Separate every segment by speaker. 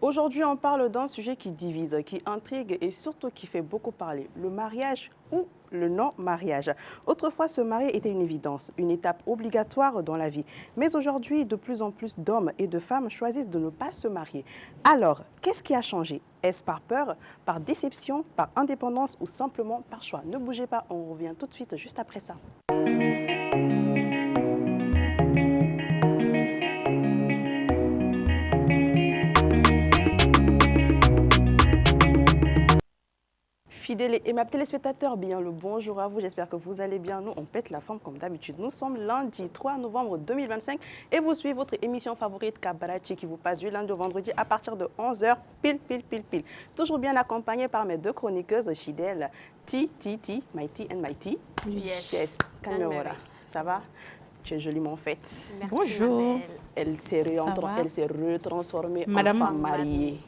Speaker 1: Aujourd'hui, on parle d'un sujet qui divise, qui intrigue et surtout qui fait beaucoup parler, le mariage ou le non-mariage. Autrefois, se marier était une évidence, une étape obligatoire dans la vie. Mais aujourd'hui, de plus en plus d'hommes et de femmes choisissent de ne pas se marier. Alors, qu'est-ce qui a changé? Est-ce par peur, par déception, par indépendance ou simplement par choix? Ne bougez pas, on revient tout de suite juste après ça. Fidèles et mes téléspectateurs, bien le bonjour à vous, j'espère que vous allez bien. Nous, on pète la forme comme d'habitude. Nous sommes lundi 3 novembre 2025 et vous suivez votre émission favorite Kabarachi qui vous passe du lundi au vendredi à partir de 11h, pile. Toujours bien accompagné par mes deux chroniqueuses fidèles, Mighty and Mighty. Yes. Caméra. Ça va? Tu es joliment faite.
Speaker 2: Merci.
Speaker 3: Bonjour.
Speaker 1: Elle s'est retransformée
Speaker 3: Madame
Speaker 1: en femme mariée.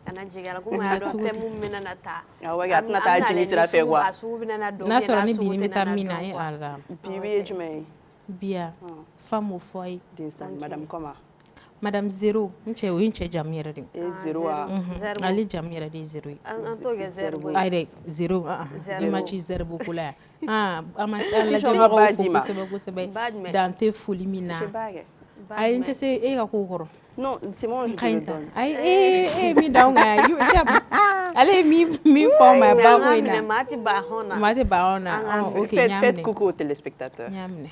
Speaker 2: Ana jigala ko ma do temu minana ta
Speaker 1: Tena taa jini sira fɛ quoi
Speaker 3: n'a sɔrɔ ni bini bɛ taa min na e ala
Speaker 1: Bibi ye jumɛn ye?
Speaker 3: Bia femme au foyer
Speaker 1: Madame comment?
Speaker 3: Madame Zéro n cɛ o ye n cɛ jamu yɛrɛ de
Speaker 1: E zéro wa?
Speaker 3: ale jamu yɛrɛ de ye Zéro ye
Speaker 2: an to kɛ zerbo
Speaker 3: ayi dɛ Zéro i ma ci Zéro la yan an ma
Speaker 1: T-shirt
Speaker 3: lajɛbagaw
Speaker 1: b'a
Speaker 3: fo
Speaker 1: di ma.
Speaker 3: kosɛbɛ dan tɛ foli min na
Speaker 1: C'est pas vrai.
Speaker 3: ayi n tɛ se e ka ko kɔrɔ
Speaker 1: Non, c'est moi je te le donne.
Speaker 3: ayi min d'anw kan ale ye min fɔ ma ba ko in na
Speaker 2: maa tɛ ba hɔn na
Speaker 3: maa tɛ ban anw na ok n
Speaker 1: Faites
Speaker 3: y'a minɛ
Speaker 1: coucou aux téléspectateurs.
Speaker 3: n y'a minɛ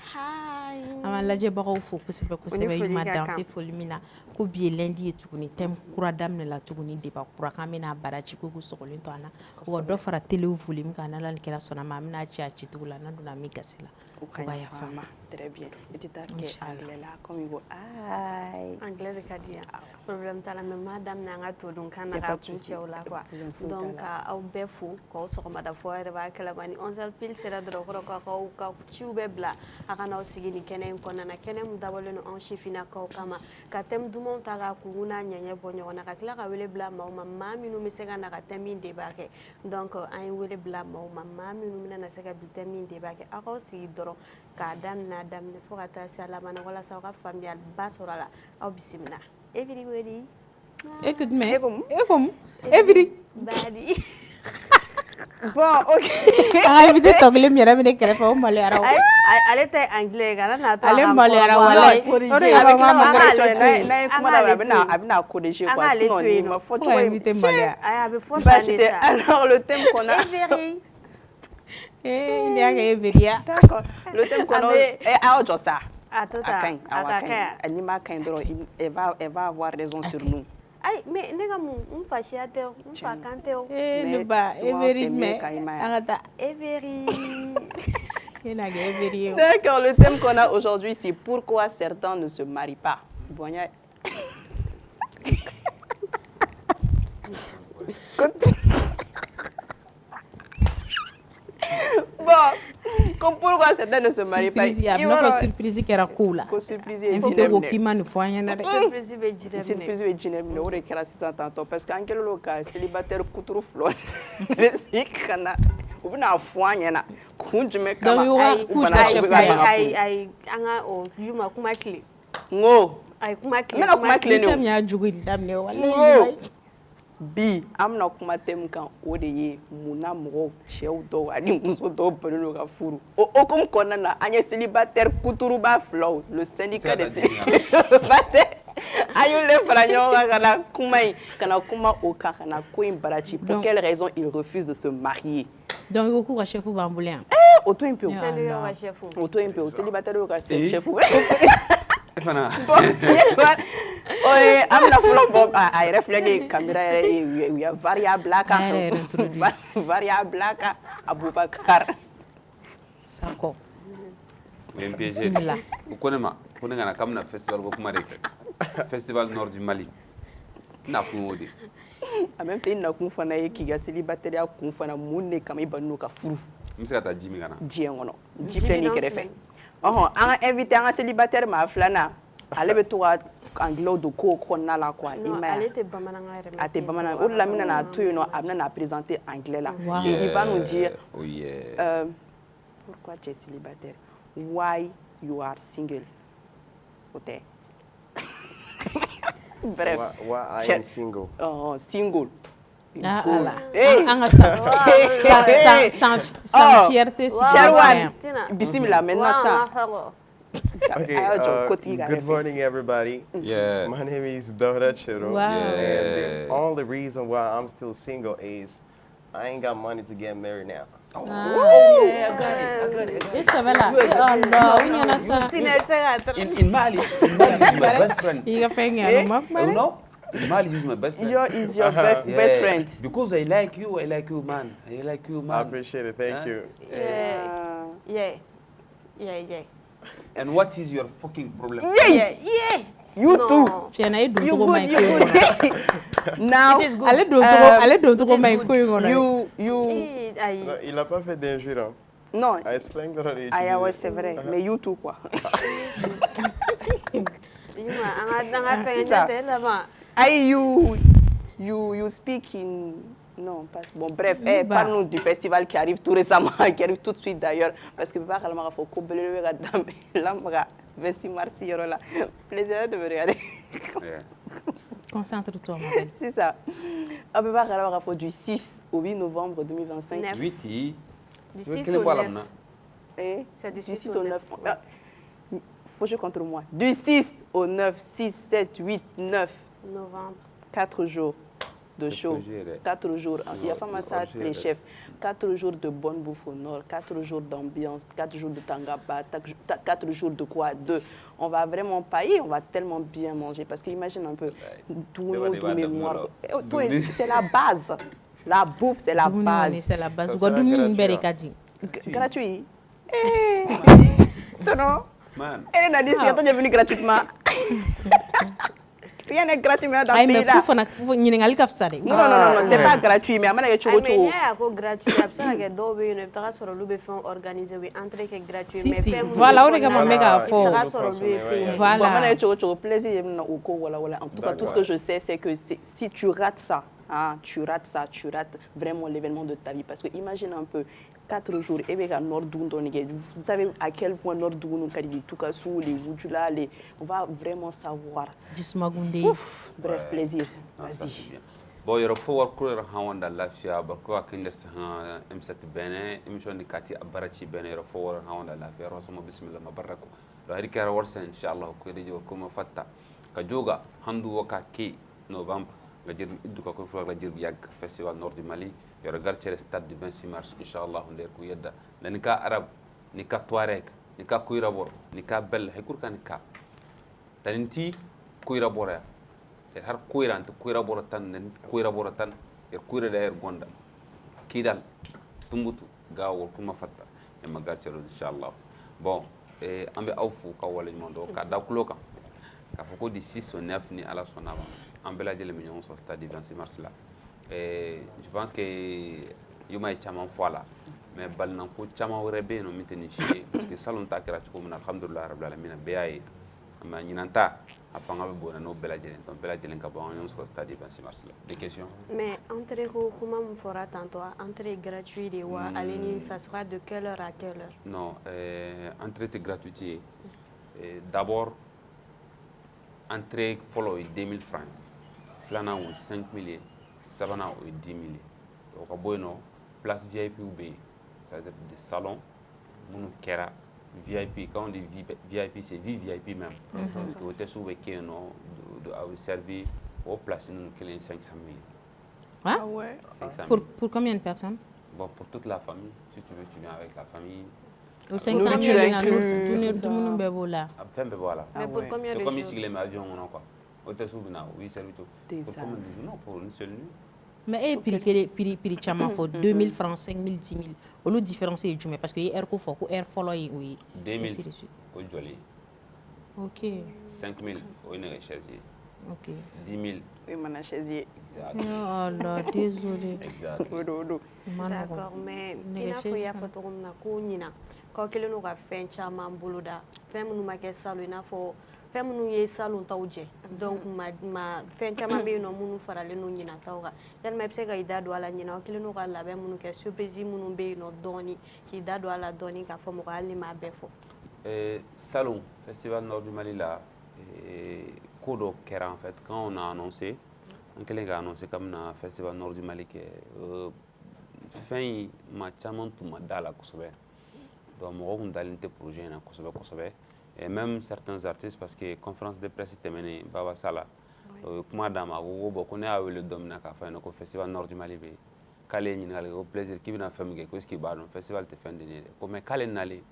Speaker 3: an ma lajɛbagaw fo kosɛbɛ i ma dan tɛ foli min na ko bi ye lundi ye tuguni thème kura daminɛla tuguni débat kura kan bɛna baraji ko sɔgɔlen to an na wa dɔ fara télé volume kan n'ala ni kɛra sɔnna ma an bɛna ci a cicogo la n'an donna min gasi la
Speaker 1: O ka yafa ma. Très bien. Et tu t'as kɛ anglais la comme il faut. Aïe.
Speaker 2: anglais de ka di yan problème t'a la mais maa daminɛ an ka to dun kan na
Speaker 1: Y a
Speaker 2: ka
Speaker 1: pas de
Speaker 2: kun
Speaker 1: souci.
Speaker 2: cɛw la quoi
Speaker 1: Problème foyi t'a
Speaker 2: donc
Speaker 1: la.
Speaker 2: aw bɛɛ fo k'aw sɔgɔmada fɔ yɛrɛ b'a kalama ni 11h pile sera dɔrɔn kɔrɔ k'aw ka ciw bɛɛ bila a ka n'aw sigi ni kɛnɛ in kɔnɔna na kɛnɛ min dabɔlen don anw sifinnakaw kama ka thème dumanw ta k'a kungun n'a ɲɛɲɛ bɔ ɲɔgɔn na ka tila ka wele bila maaw ma maa minnu bɛ se ka na ka thème in débat kɛ donc an ye wele bila maaw ma maa minnu bɛna se ka bi thème in débat kɛ aw k'aw sigi dɔrɔn k'a daminɛ fo ka taa se a laban na walasa aw ka faamuyaliba sɔrɔ a la aw bisimila everybody
Speaker 3: écoute mais Evry
Speaker 2: badi
Speaker 1: Bon, ok.
Speaker 3: an ka invité tɔ kelen min yɛrɛ bɛ ne kɛrɛfɛ o maloyara o
Speaker 2: ale tɛ anglais kana n'a to
Speaker 3: ale maloyara walayi o de
Speaker 1: A
Speaker 3: y'a
Speaker 1: bɛ
Speaker 3: fɔ
Speaker 1: tila
Speaker 3: k'an ma
Speaker 1: ka
Speaker 3: correction
Speaker 1: correction
Speaker 3: to yen
Speaker 1: n'a ye kuma la a bɛna corriger
Speaker 2: An
Speaker 1: quoi.
Speaker 2: k'ale
Speaker 1: Sinon
Speaker 2: to
Speaker 1: ni
Speaker 2: yen
Speaker 1: ma
Speaker 2: nɔ.
Speaker 1: fɔ
Speaker 3: fo ka
Speaker 1: cogo
Speaker 3: invité maloya
Speaker 2: a bɛ fɔ
Speaker 1: Bah,
Speaker 2: tan de
Speaker 1: c'était
Speaker 2: sa
Speaker 1: alors le thème qu'on a.
Speaker 2: Every
Speaker 3: ne y'a kɛ Evry ya
Speaker 1: D'accord. Le thème qu'on a.
Speaker 2: Avec-
Speaker 1: Aw jɔ sa.
Speaker 2: a to
Speaker 1: A
Speaker 2: ta
Speaker 1: ka ɲi.
Speaker 2: a
Speaker 1: Awɔ,
Speaker 2: ta
Speaker 1: a ka
Speaker 2: kɛ
Speaker 1: ɲi. N'i ma ka ɲi dɔrɔn elle va avoir raison sur nous.
Speaker 2: ayi mais ne ka mun n fa siya tɛ o n fa kan tɛ o
Speaker 3: ne ba
Speaker 1: souvent,
Speaker 3: Evry
Speaker 1: c'est mieux
Speaker 3: mais
Speaker 1: quand il m'a-
Speaker 3: an ka taa
Speaker 2: Every
Speaker 3: e n'a kɛ Evry ye o
Speaker 1: D'accord, le thème qu'on a aujourd'hui, c'est pourquoi certains ne se marient pas. Bon, y a... Bon, comme pourquoi certains ne se marient pas.
Speaker 3: surprise a bɛ n'a fɔ surprise kɛra kow la
Speaker 1: Ko surprise ye
Speaker 3: invité
Speaker 1: jinɛ
Speaker 3: ko
Speaker 1: minɛ.
Speaker 3: k'i ma nin fɔ an ɲɛna dɛ
Speaker 2: surprise bɛ ji dɛ minɛ
Speaker 1: Surprise ye jinɛ minɛ o de kɛra sisan tantɔ parce que an kɛlen don ka célibataire kuturu fila de sigi ka na u bɛna fɔ an ɲɛna kun jumɛn kama
Speaker 3: Donc, y'u ka couche ka chef
Speaker 1: u bɛ ka
Speaker 3: ya.
Speaker 1: baga
Speaker 2: ayi
Speaker 1: fo.
Speaker 2: ayi an ka o juma kuma tile
Speaker 1: n ko
Speaker 2: ayi kuma
Speaker 1: n bɛna kuma
Speaker 3: ni
Speaker 1: tile de o.
Speaker 3: cɛ min y'a jugu in daminɛ
Speaker 1: N
Speaker 3: walayi
Speaker 1: ko bi an bɛna kuma thème kan o de ye munna mɔgɔw cɛw dɔw ani muso dɔw bɛnnen don ka furu o hokumu kɔnɔna na an ye célibataire kuturuba filaw le syndicat des célibataires an y'olu fara ɲɔgɔn kan ka na kuma in ka na kuma o kan ka na ko in baraji pour
Speaker 3: Donc-
Speaker 1: quelle raison ils refusent de se marier.
Speaker 3: donc i ko k'u ka chef b'an bolo yan
Speaker 1: O to yen pewu
Speaker 2: seli y'aw ka chef
Speaker 1: o to yen pewu célibataire y'u ka chef
Speaker 4: Fana.
Speaker 1: oye an bɛna fɔlɔ bɔ a yɛrɛ filɛ nin ye caméra yɛrɛ ye u ya variable bila a kan
Speaker 3: A yɛrɛ introduit.
Speaker 1: variable bila a kan Abubakar.
Speaker 3: sakɔ
Speaker 4: MPG.
Speaker 3: Bismillah.
Speaker 4: U ko ne ma ko ne kana k'an bɛna festival ko kuma de kɛ festival nord du Mali n na kun y'o de
Speaker 1: En même temps i nakun fana ye k'i ka célibataire kun fana mun de kama i banni don ka furu
Speaker 4: n bɛ se ka taa ji min ka na
Speaker 1: diɲɛ kɔnɔ ji filɛ nin
Speaker 2: bidon
Speaker 1: kɛrɛfɛ
Speaker 2: filɛ.
Speaker 1: ɔhɔn an ka invité an ka célibataire maa filanan ale bɛ to ka anglais don kow kɔnɔna la quoi i
Speaker 2: non
Speaker 1: ma ye
Speaker 2: ale tɛ bamanankan yɛrɛ mɛn
Speaker 1: a tɛ bamanankan o de la n bɛna n'a to yen nɔ a bɛna n'a présenter anglais la
Speaker 3: Wow.
Speaker 1: et il va nous dire
Speaker 4: Oh yeah.
Speaker 1: pourquoi tu es célibataire, why you are single o tɛ Bref.
Speaker 5: Why I am single.
Speaker 1: Oh, single.
Speaker 3: Ah, voilà.
Speaker 1: Hey.
Speaker 3: Sans fierté, si
Speaker 1: Cherwan. Bismillah, maintenant ça.
Speaker 5: Okay, good morning, everybody.
Speaker 4: Yeah.
Speaker 5: My name is Dora Chiro.
Speaker 3: Wow.
Speaker 5: And the only reason why I'm still single is I ain't got money to get married now.
Speaker 4: I got it.
Speaker 3: Et ça va là. Oh non, il y en a ça.
Speaker 4: In Mali, he's my best friend.
Speaker 3: Il a fait un
Speaker 4: You know? In Mali, he's my best friend.
Speaker 1: Is your best friend.
Speaker 4: Because I like you, man. I like you,
Speaker 5: I
Speaker 4: man.
Speaker 5: appreciate it. Thank you.
Speaker 2: Yeah.
Speaker 4: And what is your fucking problem?
Speaker 2: Yeah.
Speaker 1: You too.
Speaker 3: Tiens, il doit
Speaker 1: You
Speaker 3: trop
Speaker 1: good,
Speaker 3: mal
Speaker 1: you good. Now,
Speaker 3: allez trop mal
Speaker 5: Non, il n'a pas fait d'injure. Hein.
Speaker 1: non,
Speaker 5: I slang that on
Speaker 1: ah ouais, c'est vrai, mais you too quoi. Aïe, you speak in... Non, pas... Bon, bref, parle-nous du festival qui arrive tout récemment, qui arrive tout de suite d'ailleurs, parce que Papa Kalama faut couper le regard 26 mars, il y aura là. Plaisir de me regarder.
Speaker 3: Concentre-toi, ma belle.
Speaker 1: C'est ça. Papa Kalama faut du 6 au 8 novembre 2025.
Speaker 4: 8
Speaker 2: Du 6 au 9.
Speaker 1: C'est du 6 au 9. Faut jouer contre moi. Du 6 au 9, 6, 7, 8, 9.
Speaker 2: Novembre.
Speaker 1: 4 jours de show. 4 jours. Il y a pas massage les chefs. 4 jours de bonne bouffe au nord. 4 jours d'ambiance. 4 jours de tangaba. 4 jours de quoi? On va vraiment pailler. On va tellement bien manger. Parce que imagine un peu. Tout nos mémoires. C'est la base. La bouffe, c'est la base.
Speaker 3: C'est la base.
Speaker 1: Gratuit. Non.
Speaker 4: Man.
Speaker 1: Elle n'a dit si elle est venue gratuitement. Rien n'est gratuit dans le pays là. Non, c'est pas gratuit, mais amana
Speaker 2: gratuit.
Speaker 3: Si. Voilà, on est comme méga fort.
Speaker 1: Voilà. Plaisir en tout cas, tout ce que je sais, c'est que si tu rates ça, tu rates vraiment l'événement de ta vie. Parce que imagine un peu, 4 jours, et bien vous savez à quel point Nord-Dougou, les Wujula, on va vraiment savoir. Ouf, bref, plaisir. Vas-y.
Speaker 4: Bon, il faut voir que Hawanda Lafia, Bakwa Kindes M7 Bene, émission de Kati Abarachi Bene, il faut voir Hawanda Lafia, Rosamo Bismillah Mabarako. Le Harikara Warsen, Inch'Allah, Kwedio, comme Fata, Kajoga, Handu Waka Ki, novembre, la Jirbi Iduka Kofla, la Jirbi Yag, Festival Nord du Mali. Je regarde le stade du 26 mars, Inch'Allah, on est Kouyeda. Le Nika Arabe, Nika Touareg, Nika Kourabor, Nika Bel, Hekurka Nika. Taninti Kourabora. Et har Kourant, Kouraboratan, Kouraboratan, et Koura d'air Gonda. Kidal, Tumbutu, Gao, Kumafata, et Magatero, Inch'Allah. Bon, et Ambe Aufou, Kawale Mondo, Kadakloka. Kafoko du 6 au 9 ni à la Sonava. Ambela de l'Emignon au stade du 26 mars là. Et je pense que Yuma est chaman fois là, mais Balnanko chaman aurait bien nous mettre parce que salon ta kira tuko mona alhamdulillah rabbil alamin beay ama ñinanta afanga be bona no bela jelen ton bela jelen ka bon on sur stade 26 mars là. Des questions?
Speaker 2: Mais entrée comment on fera tantôt entrée gratuite et wa allez ça sera de quelle heure à quelle heure?
Speaker 4: Non, entrée gratuite. D'abord entrée follow 2000 francs. Flana ou 5 millions. Savana ou 10 000. Donc, à Bueno, place VIP ou B, c'est-à-dire des salons, mon kera VIP, quand on dit VIP, c'est VIP même. Parce que vous êtes souvent qui ont servi au place nous 500 000.
Speaker 3: Ah ouais. Pour combien de personnes?
Speaker 4: Bon, pour toute la famille. Si tu veux, tu viens avec la famille.
Speaker 3: Au 500 000, tout le monde est voilà.
Speaker 2: Mais pour combien de jours?
Speaker 4: C'est comme ici les avions, quoi. Oui, c'est pour une seule nuit.
Speaker 3: Mais prix chama faut 2000 francs, 5000, 10 000. Au lieu de différencier du mais parce que air ko faut air follow oui.
Speaker 4: 2000 au joli.
Speaker 3: OK.
Speaker 4: 5000 au une chaisier.
Speaker 3: OK.
Speaker 4: 10 000
Speaker 1: oui mon chaisier.
Speaker 4: Exact.
Speaker 3: Oh là, désolé.
Speaker 4: Exact.
Speaker 2: D'accord, mais il faut y avoir tout na ko nyina. Ko kele no ka fen chama mbuluda. Fen nu ma ke salu ina fo fɛn minnu ye salon taw jɛ donc ma fɛn caman bɛ yen nɔ minnu faralen n'o ɲina taw kan yalima i bɛ se ka i da don a la ɲina o kelen n'o ka labɛn minnu kɛ surprise minnu bɛ yen nɔ dɔɔni k'i da don a la dɔɔni k'a fɔ mɔgɔ hali ni m'a bɛɛ fɔ.
Speaker 4: Salon festival Nord du Mali la ko dɔ kɛra en fait quand on a annoncé an kɛlen ka annoncé comme na festival nord du Mali kɛ fɛn in maa caman tun ma da la kosɛbɛ donc mɔgɔw kun dalen tɛ projet in na kosɛbɛ kosɛbɛ et même certains artistes parce que conférence de presse tɛmɛnen Baba Sala o ye kuma d'a ma a ko bon ko ne y'a wele don min na k'a fɔ a ɲɛna ko festival nord du Mali bɛ yen k'ale ye ɲininkali kɛ ko plaisir k'i bɛna fɛn min kɛ ko est-ce qu'il b'a dɔn festival tɛ fɛn den ye dɛ ko mais k'ale nalen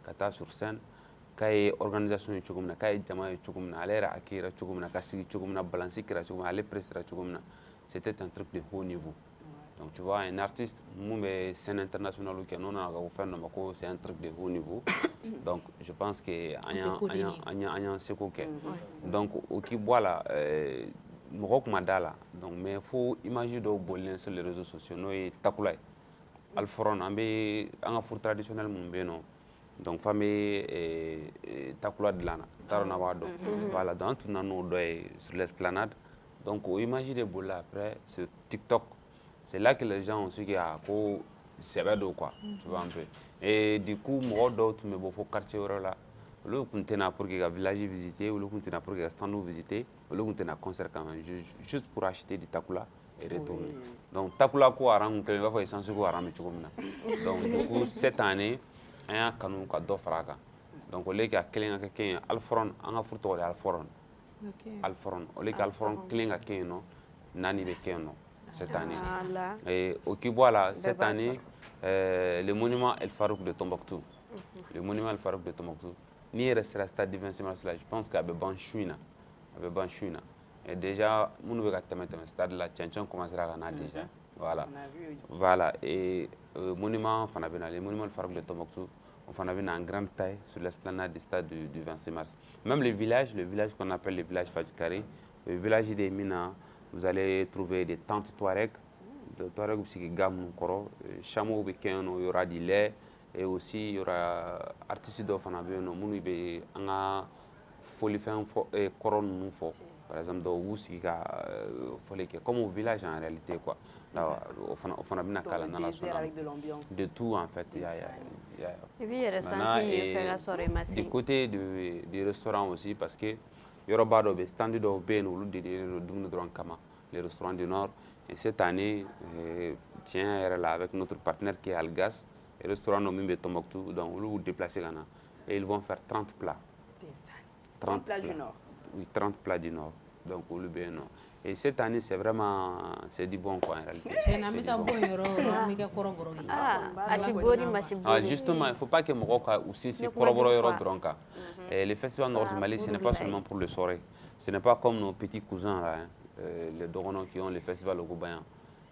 Speaker 4: ka taa sur scène k'a ye organisation ye cogo min na k'a ye jama ye cogo min na ale yɛrɛ accueillir cogo min na ka sigi cogo min na balanci kɛra cogo min na ale pressera cogo min na c'était un truc de haut niveau donc tu vois un artiste mun bɛ scène internationale kɛ n'o nana ka fɔ fɛn dɔ ma ko c'est un truc de haut niveau donc je pense que an y'an seko kɛ donc o k'i bɔ a la mɔgɔ kuma da la donc mais fo image dɔw bɔlen sur les réseaux sociaux n'o ye Takula ye Alforon an bɛ an ka furu traditionnel mun bɛ yen nɔ donc fan bɛ Takula dilan na n t'a dɔn n'a b'a dɔn voilà donc an tun n'o dɔ ye sur l'esplanade donc o image de bolila après sur TikTok c'est là que les gens ont su que ko sɛbɛ don quoi tu vois un peu et du coup mɔgɔ dɔw tun bɛ bɔ fo quartier wɛrɛ la olu tun tɛna pour que ka village visiter olu tun tɛna pour que ka stand visiter olu tun tɛna concert kan juste pour acheter du Takula et retourner donc Takula ko aran kun kɛlen i b'a fɔ essence ko aran bɛ cogo min na donc du coup cette année an y'a kanu ka dɔ fara a kan donc au lieu ka kelen ka kɛ kɛ yen Alforon an ka furu tɔgɔ de Alforon Alforon au lieu ka Alforon kelen ka kɛ yen nɔ naani bɛ kɛ yen nɔ cette année et au qui boit là cette année le monument El Farouk de Tombouctou le monument El Farouk de Tombouctou ni restera stade du 26 mars là je pense qu'à ban chouina et déjà nous veut ka tɛmɛ stade là Tchanchon commencera à na déjà voilà et monument fana bɛ na le monument El Farouk de Tombouctou on fana bɛ na en grande taille sur l'esplanade du stade du 26 mars même le village qu'on appelle le village Fadjikari le village de Mina vous allez trouver des tentes Touareg aussi gamme koro chameau be ken il y aura du lait et aussi il y aura artistes dɔ fana be no munu be anga foli fɛn koro nu fɔ par exemple dɔw b'u sigi ka foli kɛ comme au village en réalité quoi o fana bɛna kala n'ala sɔnna de tout en fait du côté du restaurant aussi parce que yɔrɔba dɔ bɛ stand dɔw bɛ yen olu dédié don dumuni dɔrɔn kama les restaurants du Nord et cette année tiens yɛrɛ la avec notre partenaire qui est Algas et restaurant dɔ min bɛ Tombouctou donc olu b'u déplacer ka na et ils vont faire 30 plats
Speaker 1: 30 plats du Nord
Speaker 4: oui 30 plats du Nord donc olu bɛ yen nɔ et cette année c'est vraiment c'est du bon quoi en réalité justement il faut pas que mɔgɔw ka u sinsin kɔrɔbɔrɔ yɔrɔ dɔrɔn kan le festival Nord du Mali ce n'est pas seulement pour le soirée ce n'est pas comme nos petits cousins là les dɔgɔnɔw qui ont le festival au Gobayan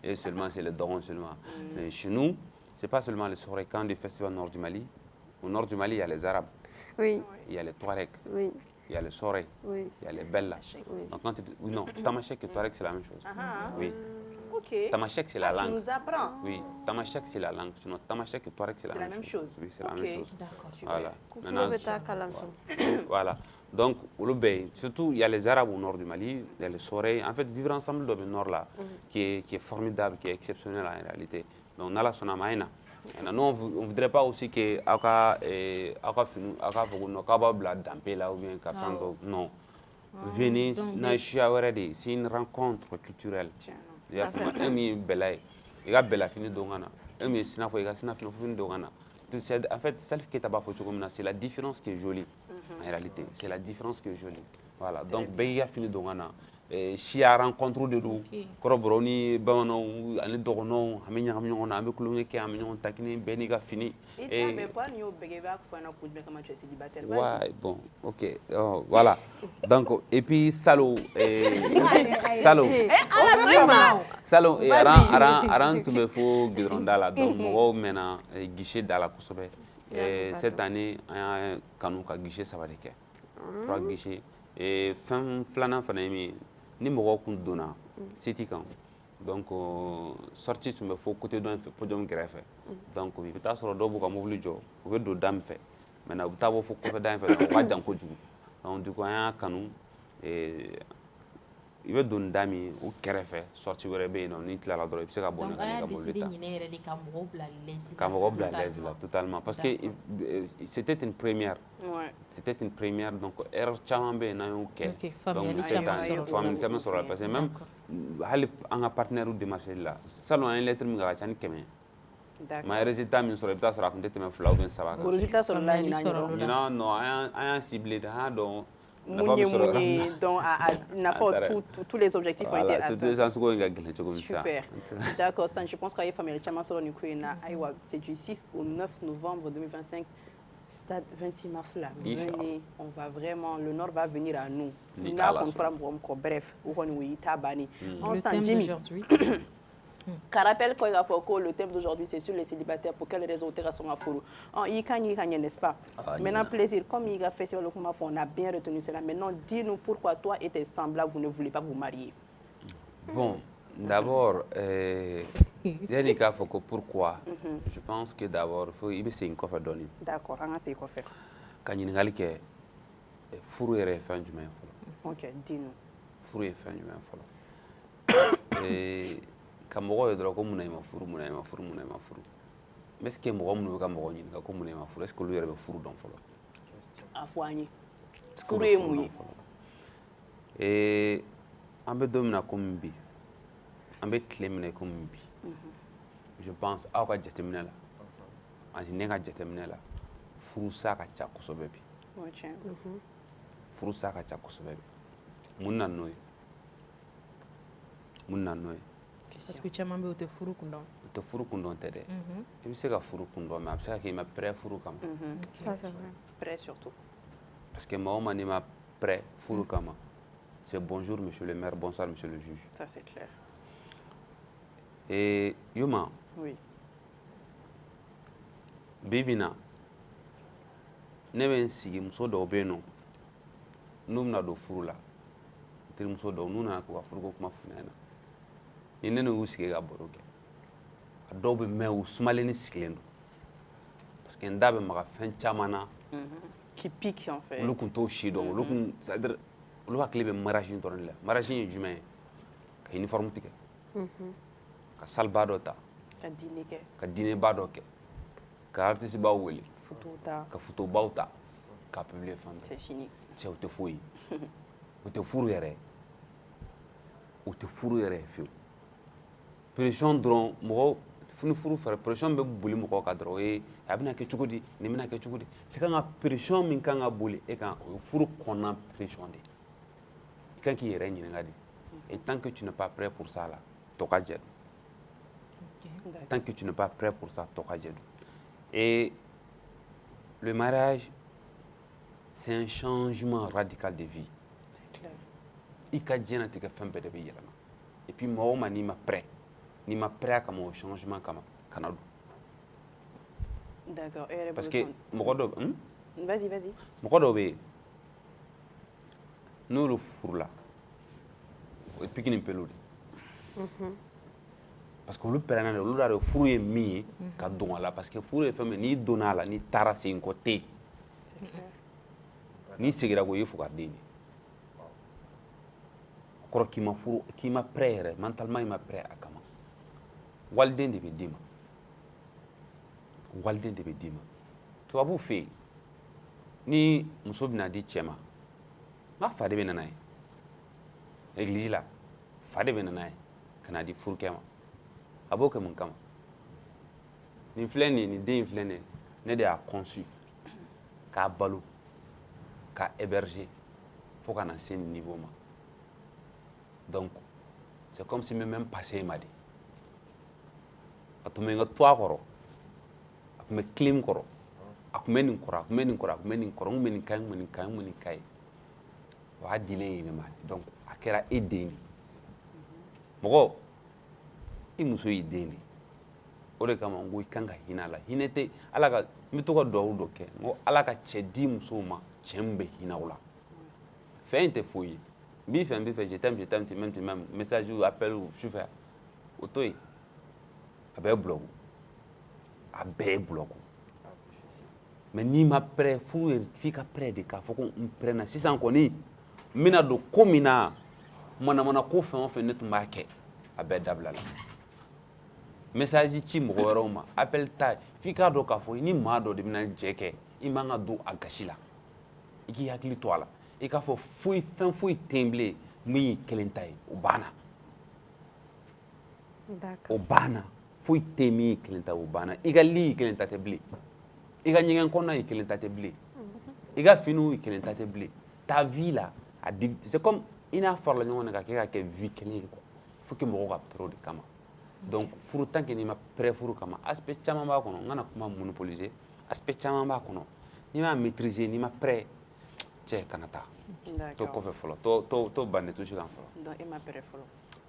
Speaker 4: et seulement c'est les dɔgɔnɔw seulement mais chez nous c'est pas seulement le soirée quand du festival Nord du Mali au Nord du Mali il y a les Arabes il y a les Touaregs il y a les Soré, il y a les Bella. Donc quand tu dis, oui, non, Tamashek et Touareg c'est la même chose. Oui.
Speaker 1: Ok.
Speaker 4: Tamashek c'est la langue.
Speaker 1: Tu nous apprends.
Speaker 4: Oui, Tamashek c'est la langue. Sinon Tamashek et Touareg c'est la même chose. Oui, c'est la même chose.
Speaker 1: D'accord.
Speaker 4: Voilà. Voilà. Donc, surtout il y a les Arabes au nord du Mali, il y a les Soré. En fait, vivre ensemble dans le nord là, qui est formidable, qui est exceptionnel en réalité. Donc, on a la Sonamaïna. Nous, on ne voudrait pas aussi que Aka bla damper là ou bien non. Venez, c'est une rencontre culturelle. Il y a Bella fini dongana. En fait, c'est la différence qui est jolie. En réalité, c'est la différence qui est jolie. Voilà. Donc, Beya fini dongana. Si a rencontre de do kɔrɔbɔrɔ ni bamananw ani dɔgɔnɔw an bɛ ɲagami ɲɔgɔn na an bɛ kulonkɛ kɛ an bɛ ɲɔgɔn takini bɛɛ n'i ka fini ouais bon ok voilà donc et puis Salo aran tun bɛ fo goudron-da la donc mɔgɔw mɛnna guichet da la kosɛbɛ cette année an y'a kanu ka guichet 3 de kɛ 3 guichets et fɛn filanan fana ye min ye ni mɔgɔw kun donna seti kan donc sortie tun bɛ fo côté dɔ in fɛ podium kɛrɛfɛ donc i bɛ taa sɔrɔ dɔw b'u ka mobili jɔ u bɛ don da min fɛ maintenant u bɛ taa bɔ fo kɔfɛ da in fɛ o ka jan kojugu donc du coup an y'a kanu i bɛ don da min o kɛrɛfɛ sortie wɛrɛ bɛ yen nɔ n'i tilala dɔrɔn i bɛ se ka bɔ
Speaker 3: donc
Speaker 4: ka n'i ka
Speaker 3: décidé
Speaker 4: mobili ta
Speaker 3: ɲinɛ yɛrɛ de ka mɔgɔw bila l'aise
Speaker 4: ka mɔgɔw bila l'aise la totalement parce que c'était une première
Speaker 1: Ouais.
Speaker 4: c'était une première donc erreur caman bɛ yen n'an y'o kɛ
Speaker 3: Ok, faamuyali caman sɔrɔ
Speaker 4: faamuyali caman sɔrɔ la parce que même hali an ka partenaire démarché la salon an ye lettre min kɛ a ka ca ni 100
Speaker 1: D'accord.
Speaker 4: mais résultat min sɔrɔ i bɛ taa sɔrɔ a tun tɛ tɛmɛ 2 ou bien 3
Speaker 1: O
Speaker 4: kan
Speaker 1: résultat sɔrɔla
Speaker 3: Faamuyali
Speaker 1: ɲinan
Speaker 3: sɔrɔla.
Speaker 1: yɔrɔ.
Speaker 4: ɲinan non an y'a ciblé de an y'a dɔn
Speaker 1: Mun ye donc n'a pas tous les objectifs ont été
Speaker 4: voilà
Speaker 1: atteints.
Speaker 4: surtout sansuko in ka gɛlɛn cogo min sa
Speaker 1: Super. D'accord, ça, je pense qu'il y a faamuyali caman sɔrɔ nin ko in na. Ayiwa, c'est du 6 au 9 novembre 2025. Stade 26 mars là. Venez, on va vraiment, le Nord va venir à nous.
Speaker 4: Ni
Speaker 1: N'a
Speaker 4: Ala
Speaker 1: kun
Speaker 4: sɔnna.
Speaker 1: fɔra mɔgɔ min kɔ, bref, o kɔni o y'i ta bannen. On
Speaker 3: le
Speaker 1: sent
Speaker 3: thème
Speaker 1: Jimmy.
Speaker 3: d'aujourd'hui
Speaker 1: Ka rappel ko k'a fɔ ko le thème d'aujourd'hui c'est sur les célibataires pour quelles raisons o tɛ ka sɔn ka furu. I ka ɲɛ, n'est-ce pas? Maintenant plaisir, comme il a fait le kuma fɔ, on a bien retenu cela. Maintenant dis-nous pourquoi toi et tes semblables vous ne voulez pas vous marier.
Speaker 4: Bon, d'abord, yanni k'a fɔ ko pourquoi, je pense que d'abord i bɛ segin kɔfɛ dɔɔni
Speaker 1: D'accord, an ka segin kɔfɛ.
Speaker 4: ka ɲininkali kɛ furu yɛrɛ ye fɛn jumɛn ye fɔlɔ.
Speaker 1: Ok, dis-nous.
Speaker 4: Furu ye fɛn jumɛn ye fɔlɔ. Ka mɔgɔw ye dɔrɔn ko munna i ma furu munna i ma furu munna i ma furu mais est-ce que mɔgɔ minnu bɛ ka mɔgɔ ɲininka ko munna i ma furu est-ce que olu yɛrɛ bɛ furu dɔn fɔlɔ.
Speaker 1: A fɔ an ye.
Speaker 4: Est-ce que
Speaker 1: Furu
Speaker 4: olu
Speaker 1: ye
Speaker 4: furu
Speaker 1: mun
Speaker 4: dɔn
Speaker 1: ye?
Speaker 4: fɔlɔ. An bɛ don min na komi bi an bɛ tile minɛ komi bi je pense aw ka jateminɛ la ani ne ka jateminɛ la furusa ka ca kosɛbɛ bi
Speaker 1: O ye tiɲɛ ye.
Speaker 4: furusa ka ca kosɛbɛ bi mun na n'o ye mun na n'o ye
Speaker 3: parce que caman bɛ yen o tɛ furu kun dɔn
Speaker 4: o tɛ furu kun dɔn tɛ dɛ i bɛ se ka furu kun dɔn mais a bɛ se ka kɛ i ma prêt furu kama
Speaker 2: Ça, c'est vrai.
Speaker 1: Prêt surtout.
Speaker 4: parce que maa o maa n'i ma prêt furu kama c'est bonjour monsieur le maire bonsoir monsieur le juge
Speaker 1: Ça c'est clair.
Speaker 4: Yuma
Speaker 1: Oui.
Speaker 4: bi bi in na ne bɛ n sigi muso dɔw bɛ yen nɔ n'u bɛna don furu la n terimuso dɔw n'u nana k'u ka furuko kuma fɔ ne ɲɛna ni ne n'u y'u sigi ka baro kɛ a dɔw bɛ mɛn u sumalenni sigilen don parce que n da bɛ maga fɛn caman na
Speaker 1: Qui pique en fait.
Speaker 4: olu tun t'o si dɔn olu tun c'est à dire olu hakili bɛ mariage in dɔrɔn de la mariage ye jumɛn ye ka uniforme tigɛ ka saliba dɔ ta
Speaker 1: Ka dîner kɛ,
Speaker 4: ka dinɛba dɔ kɛ ka artiste baw wele
Speaker 1: photo ta,
Speaker 4: ka photobaw ta ka publier fan bɛɛ
Speaker 1: c'est fini.
Speaker 4: cɛ o tɛ foyi ye o tɛ furu yɛrɛ o tɛ furu yɛrɛ fiyewu pression dɔrɔn mɔgɔw ni furu fɛrɛ pression bɛ boli mɔgɔw kan dɔrɔn o ye a bɛna kɛ cogo di nin bɛna kɛ cogo di c'est kan ka pression min kan ka boli e kan o ye furu kɔnɔna pression de i kan k'i yɛrɛ ɲininka de et tant que tu n'es pas prêt pour ça là tɔ ka jɛ tant que tu n'es pas prêt pour ça tɔ ka jɛ et le mariage c'est un changement radical de vie
Speaker 1: C'est clair.
Speaker 4: i ka diɲɛnatigɛ fɛn bɛɛ de bɛ yɛlɛma et puis mɔgɔ o ma n'i ma prêt a kama o changement kama kana don
Speaker 1: D'accord. Et elle est
Speaker 4: parce que mɔgɔ dɔ
Speaker 1: Vas-y, vas-y.
Speaker 4: mɔgɔ dɔw bɛ yen n'olu furula o ye pikini peluw de parce que olu pɛrɛnna de olu y'a dɔn furu ye min ye ka don a la parce que furu ye fɛn min n'i donna a la n'i taara segin kɔ tɛ yen
Speaker 1: C'est clair.
Speaker 4: n'i segira ko i ye fo ka den de o kɔrɔ k'i ma furu k'i ma prêt yɛrɛ mentalement i ma prêt a kama waliden de bɛ d'i ma waliden de bɛ d'i ma tubabuw fɛ yen ni muso bɛna di cɛ ma n ka fa de bɛ na n'a ye église la fa de bɛ na n'a ye ka n'a di furukɛ ma a b'o kɛ mun kama nin filɛ nin ye nin den in filɛ nin ye ne de y'a conçu k'a balo k'a héberger fo ka na se nin niveau ma donc c'est comme si n bɛ même passé ma de a tun bɛ n ka to a kɔrɔ a tun bɛ kilen n kɔrɔ a tun bɛ nin kɔrɔ a tun bɛ nin kɔrɔ a tun bɛ nin kɔrɔ n kun bɛ nin ka ye n kun bɛ nin ka ye n kun bɛ nin ka ye o y'a dilen ye ne ma de donc a kɛra e den de mɔgɔ i muso y'i den de o de kama n ko i kan ka hinɛ a la hinɛ tɛ ala ka n bɛ to ka duwawu dɔ kɛ n ko ala ka cɛ di musow ma cɛ min bɛ hinɛ o la fɛn in tɛ foyi ye n b'i fɛ n b'i fɛ je t'aime tu m'aimes message ou appel ou sufɛ o to yen a bɛɛ bulɔku a bɛɛ ye bulɔku mais n'i ma prêt furu ye f'i ka prêt de k'a fɔ ko n prêt na sisan kɔni n bɛna don ko min na mana ko fɛn o fɛn ne tun b'a kɛ a bɛɛ dabila la message ci mɔgɔ wɛrɛw ma appel ta f'i k'a dɔn k'a fɔ i ni maa dɔ de bɛna jɛ kɛ i man ka don a gasi la i k'i hakili to a la i k'a fɔ fɛn foyi tɛ yen bilen min y'i kelen ta ye o banna o banna foyi tɛ yen min y'i kelen ta ye o banna i ka li y'i kelen ta tɛ bilen i ka ɲɛgɛn kɔnɔna y'i kelen ta tɛ bilen i ka finiw y'i kelen ta tɛ bilen ta vie la c'est comme i n'a farala ɲɔgɔn na ka kɛ ka kɛ vie kelen ye quoi faut que mɔgɔw ka prêt o de kama donc furu tant que n'i ma prêt furu kama aspect caman b'a kɔnɔ n kana kuma monopoliser aspect caman b'a kɔnɔ n'i m'a maîtriser n'i ma prêt cɛ kana taa to kɔfɛ fɔlɔ to banne to si kan fɔlɔ
Speaker 1: donc e ma prêt fɔlɔ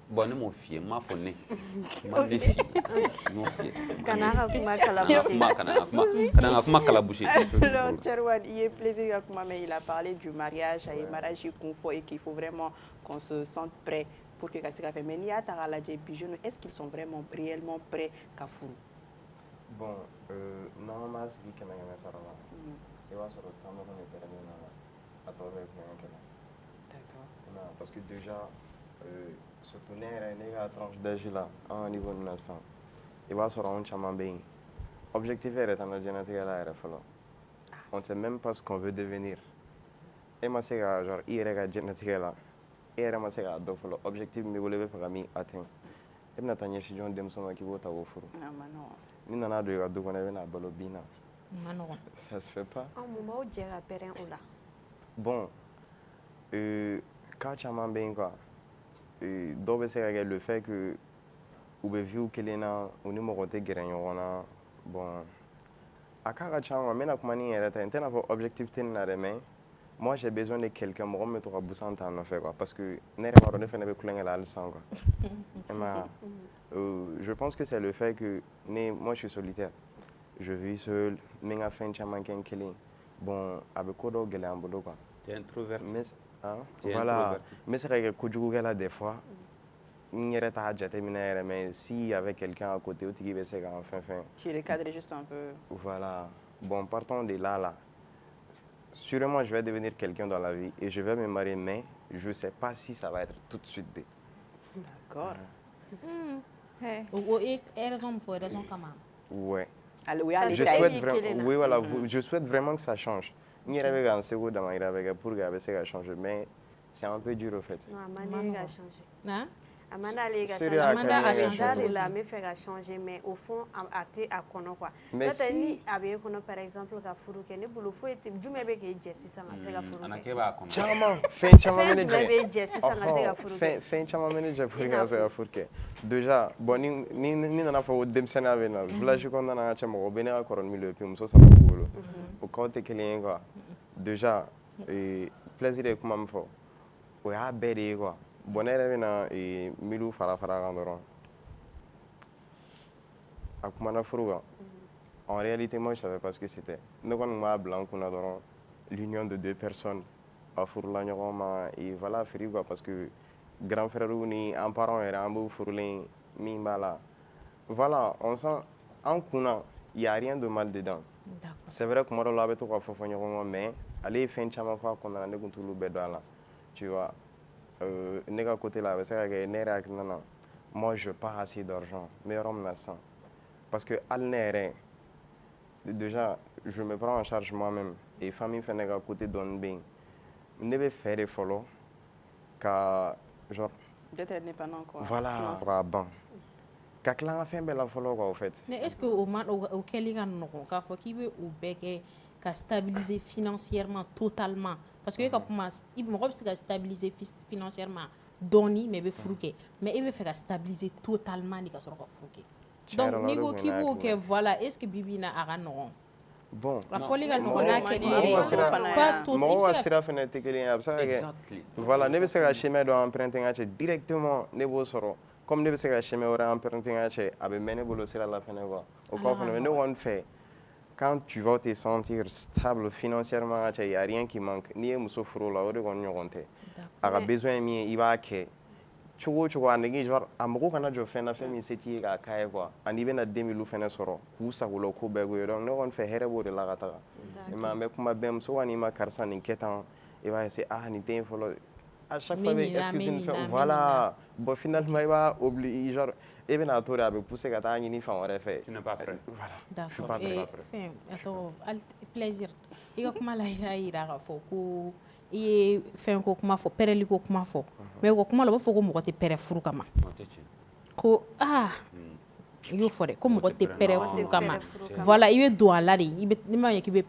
Speaker 4: bon ne m'o f'i ye n m'a fɔ ne ma ne f'i ye m'o f'i ye
Speaker 2: kana ka kuma kalabusi
Speaker 4: kana ka kuma kalabusi
Speaker 1: alors Cherwan il est plaisir ka kuma mais il a parlé du mariage a ye mariage kun fɔ et qu'il faut vraiment qu'on se sente prêt pour que ka se ka fɛ mais n'i y'a ta k'a lajɛ bi jeunes est-ce qu'ils sont vraiment réellement prêts ka furu
Speaker 5: bon n'an m'a sigi 100 sara la i b'a sɔrɔ caman kɔni pɛrɛnnen na a tɔ bɛ kulonkɛ kɛ la d'accord parce que déjà surtout ne yɛrɛ ne ka tranche d'âge la an ka niveau na sisan i b'a sɔrɔ anw caman bɛ yen objectif yɛrɛ t'an ka diɲɛlatigɛ la yɛrɛ fɔlɔ on ne sait même pas ce qu'on veut devenir e ma se ka genre i yɛrɛ ka diɲɛlatigɛ la e yɛrɛ ma se k'a dɔn fɔlɔ objectif min b'i bolo i bɛ fɛ ka min atteindre e bɛna taa ɲɛsin jɔn denmuso ma k'i b'o ta k'o furu ni nana don i ka du kɔnɔ i bɛna balo bin na ça se fait pas
Speaker 2: mun b'aw jɛ ka pɛrɛn o la
Speaker 5: bon cas caman bɛ yen quoi dɔw bɛ se ka kɛ le fait que u bɛ vie kelen na u ni mɔgɔ tɛ gɛrɛ ɲɔgɔn na bon a cas ka ca quoi n bɛna kuma ni n yɛrɛ ta ye n tɛna fɔ objectif tɛ nin na dɛ mais moi j'ai besoin de quelqu'un mɔgɔ min bɛ to ka busan ta nɔfɛ quoi parce que ne yɛrɛ b'a dɔn ne fana bɛ kulonkɛ la hali sisan quoi je pense que c'est le fait que moi je suis solitaire je vis seul n bɛ n ka fɛn caman kɛ n kelen bon a bɛ ko dɔw gɛlɛya n bolo quoi
Speaker 4: t'es introverti
Speaker 5: voilà n bɛ se ka kɛ kojugukɛla des fois n yɛrɛ t'a jateminɛ yɛrɛ mais s'il y avait quelqu'un à côté o tigi bɛ se ka n fɛn fɛn
Speaker 1: tu recadres juste un peu
Speaker 5: voilà bon partons de là sûrement je vais devenir quelqu'un dans la vie et je vais me marier mais je sais pas si ça va être tout de suite
Speaker 1: d'accord
Speaker 3: raison min fɔ raison kama
Speaker 5: ouais je souhaite vraiment que ça change n yɛrɛ bɛ ka n seko damayira bɛ kɛ pour que a bɛ se ka changer mais c'est un peu dur au fait
Speaker 2: non a man di ka changer a man d'ale ka
Speaker 5: changer a man
Speaker 2: d'ale la n bɛ fɛ ka changer mais au fond a tɛ a kɔnɔ quoi n'o tɛ ni a bɛ e kɔnɔ par exemple ka furu kɛ ne bolo foyi tɛ jumɛn bɛ k'e jɛ sisan ka se ka furu kɛ
Speaker 5: caman fɛn caman bɛ ne
Speaker 2: jumɛn b'e jɛ sisan ka se ka furu kɛ
Speaker 5: fɛn caman bɛ ne jɛ pour que ka se ka furu kɛ déjà bon ni nana fɔ ko denmisɛnninya bɛ na village kɔnɔna na cɛ mɔgɔ bɛ ne ka kɔrɔ ni min ye puis muso saba b'u bolo o cas tɛ kelen ye quoi déjà plaisir ye kuma min fɔ o y'a bɛɛ de ye quoi bon ne yɛrɛ bɛna milieu fara kan dɔrɔn a kumana furu kan en réalité moi je savais pas ce que c'était ne kɔni b'a bila n kunna dɔrɔn l'union de deux personnes a furula ɲɔgɔn ma et voilà firi quoi parce que grand frère ni an parents yɛrɛ an b'u furulen min b'a la voilà on sent an kunna il y a rien de mal dedans c'est vrai kuma dɔ la a bɛ to ka fɔ ɲɔgɔn kɔ mais ale ye fɛn caman fɔ a kɔnɔna na ne tun t'olu bɛɛ dɔn a la tu vois ne ka côté la a bɛ se ka kɛ ne yɛrɛ hakilina na moi je pas assez d'argent n bɛ yɔrɔ min na sisan parce que hali ne yɛrɛ déjà je me prends en charge moi-même et famille fɛnɛ ka côté dɔɔni bɛ yen ne bɛ fɛ de fɔlɔ ka genre
Speaker 1: d'être indépendant quoi
Speaker 5: voilà ka ban ka tila an ka fɛn bɛɛ la fɔlɔ quoi au fait
Speaker 3: mais est-ce que o kɛli ka nɔgɔn k'a fɔ k'i bɛ o bɛɛ kɛ ka stabiliser financièrement totalement parce que e ka kuma mɔgɔ bɛ se ka stabiliser financièrement dɔɔni mais i bɛ furu kɛ mais e bɛ fɛ ka stabiliser totalement de ka sɔrɔ ka furu kɛ donc n'i ko k'i b'o kɛ voilà est ce que bibi in na a ka nɔgɔn
Speaker 5: bon
Speaker 3: a fɔli ka nɔgɔn n'a kɛli yɛrɛ
Speaker 5: mɔgɔw ka sira fɛnɛ tɛ kelen ye a bɛ se ka kɛ voilà ne bɛ se ka chemin dɔ emprunter n ka cɛ directement ne b'o sɔrɔ comme ne bɛ se ka chemin wɛrɛ emprunter n ka cɛ a bɛ mɛn ne bolo sira la fɛnɛ quoi o kɔ fɛnɛ mais ne kɔni fɛ quand tu vas te sentir stable financièrement ka cɛ il y a rien qui manque n'i ye muso furu la o de kɔni ɲɔgɔn tɛ a ka besoin ye min ye i b'a kɛ cogo o cogo a nege genre a mago kana jɔ fɛn na fɛn min se t'i ye k'a k'a ye quoi ani i bɛna den minnu fɛnɛ sɔrɔ k'u sagola ko bɛɛ k'u ye donc ne kɔni fɛ hɛrɛ b'o de la ka taga mais an bɛ kuma bɛɛ muso kɔni ma karisa nin kɛ tan i b'a essayer nin den fɔlɔ à chaque fois est-ce que je ne fais voilà bon finalement il va oublier genre et bien à toi avec pousser quand tu as fan wɛrɛ fɛ
Speaker 4: tu n'es pas prêt
Speaker 5: voilà
Speaker 3: je suis pas prêt fɛn attends plaisir i ka kuma la i y'a yira k'a fɔ ko i ye fɛn ko kuma fɔ pɛrɛli ko kuma fɔ mais u ka kuma la u b'a fɔ ko mɔgɔ tɛ pɛrɛ furu kama ko i y'o fɔ dɛ ko mɔgɔ tɛ pɛrɛ furu kama voilà i bɛ don a la de n'i m'a ye k'i bɛ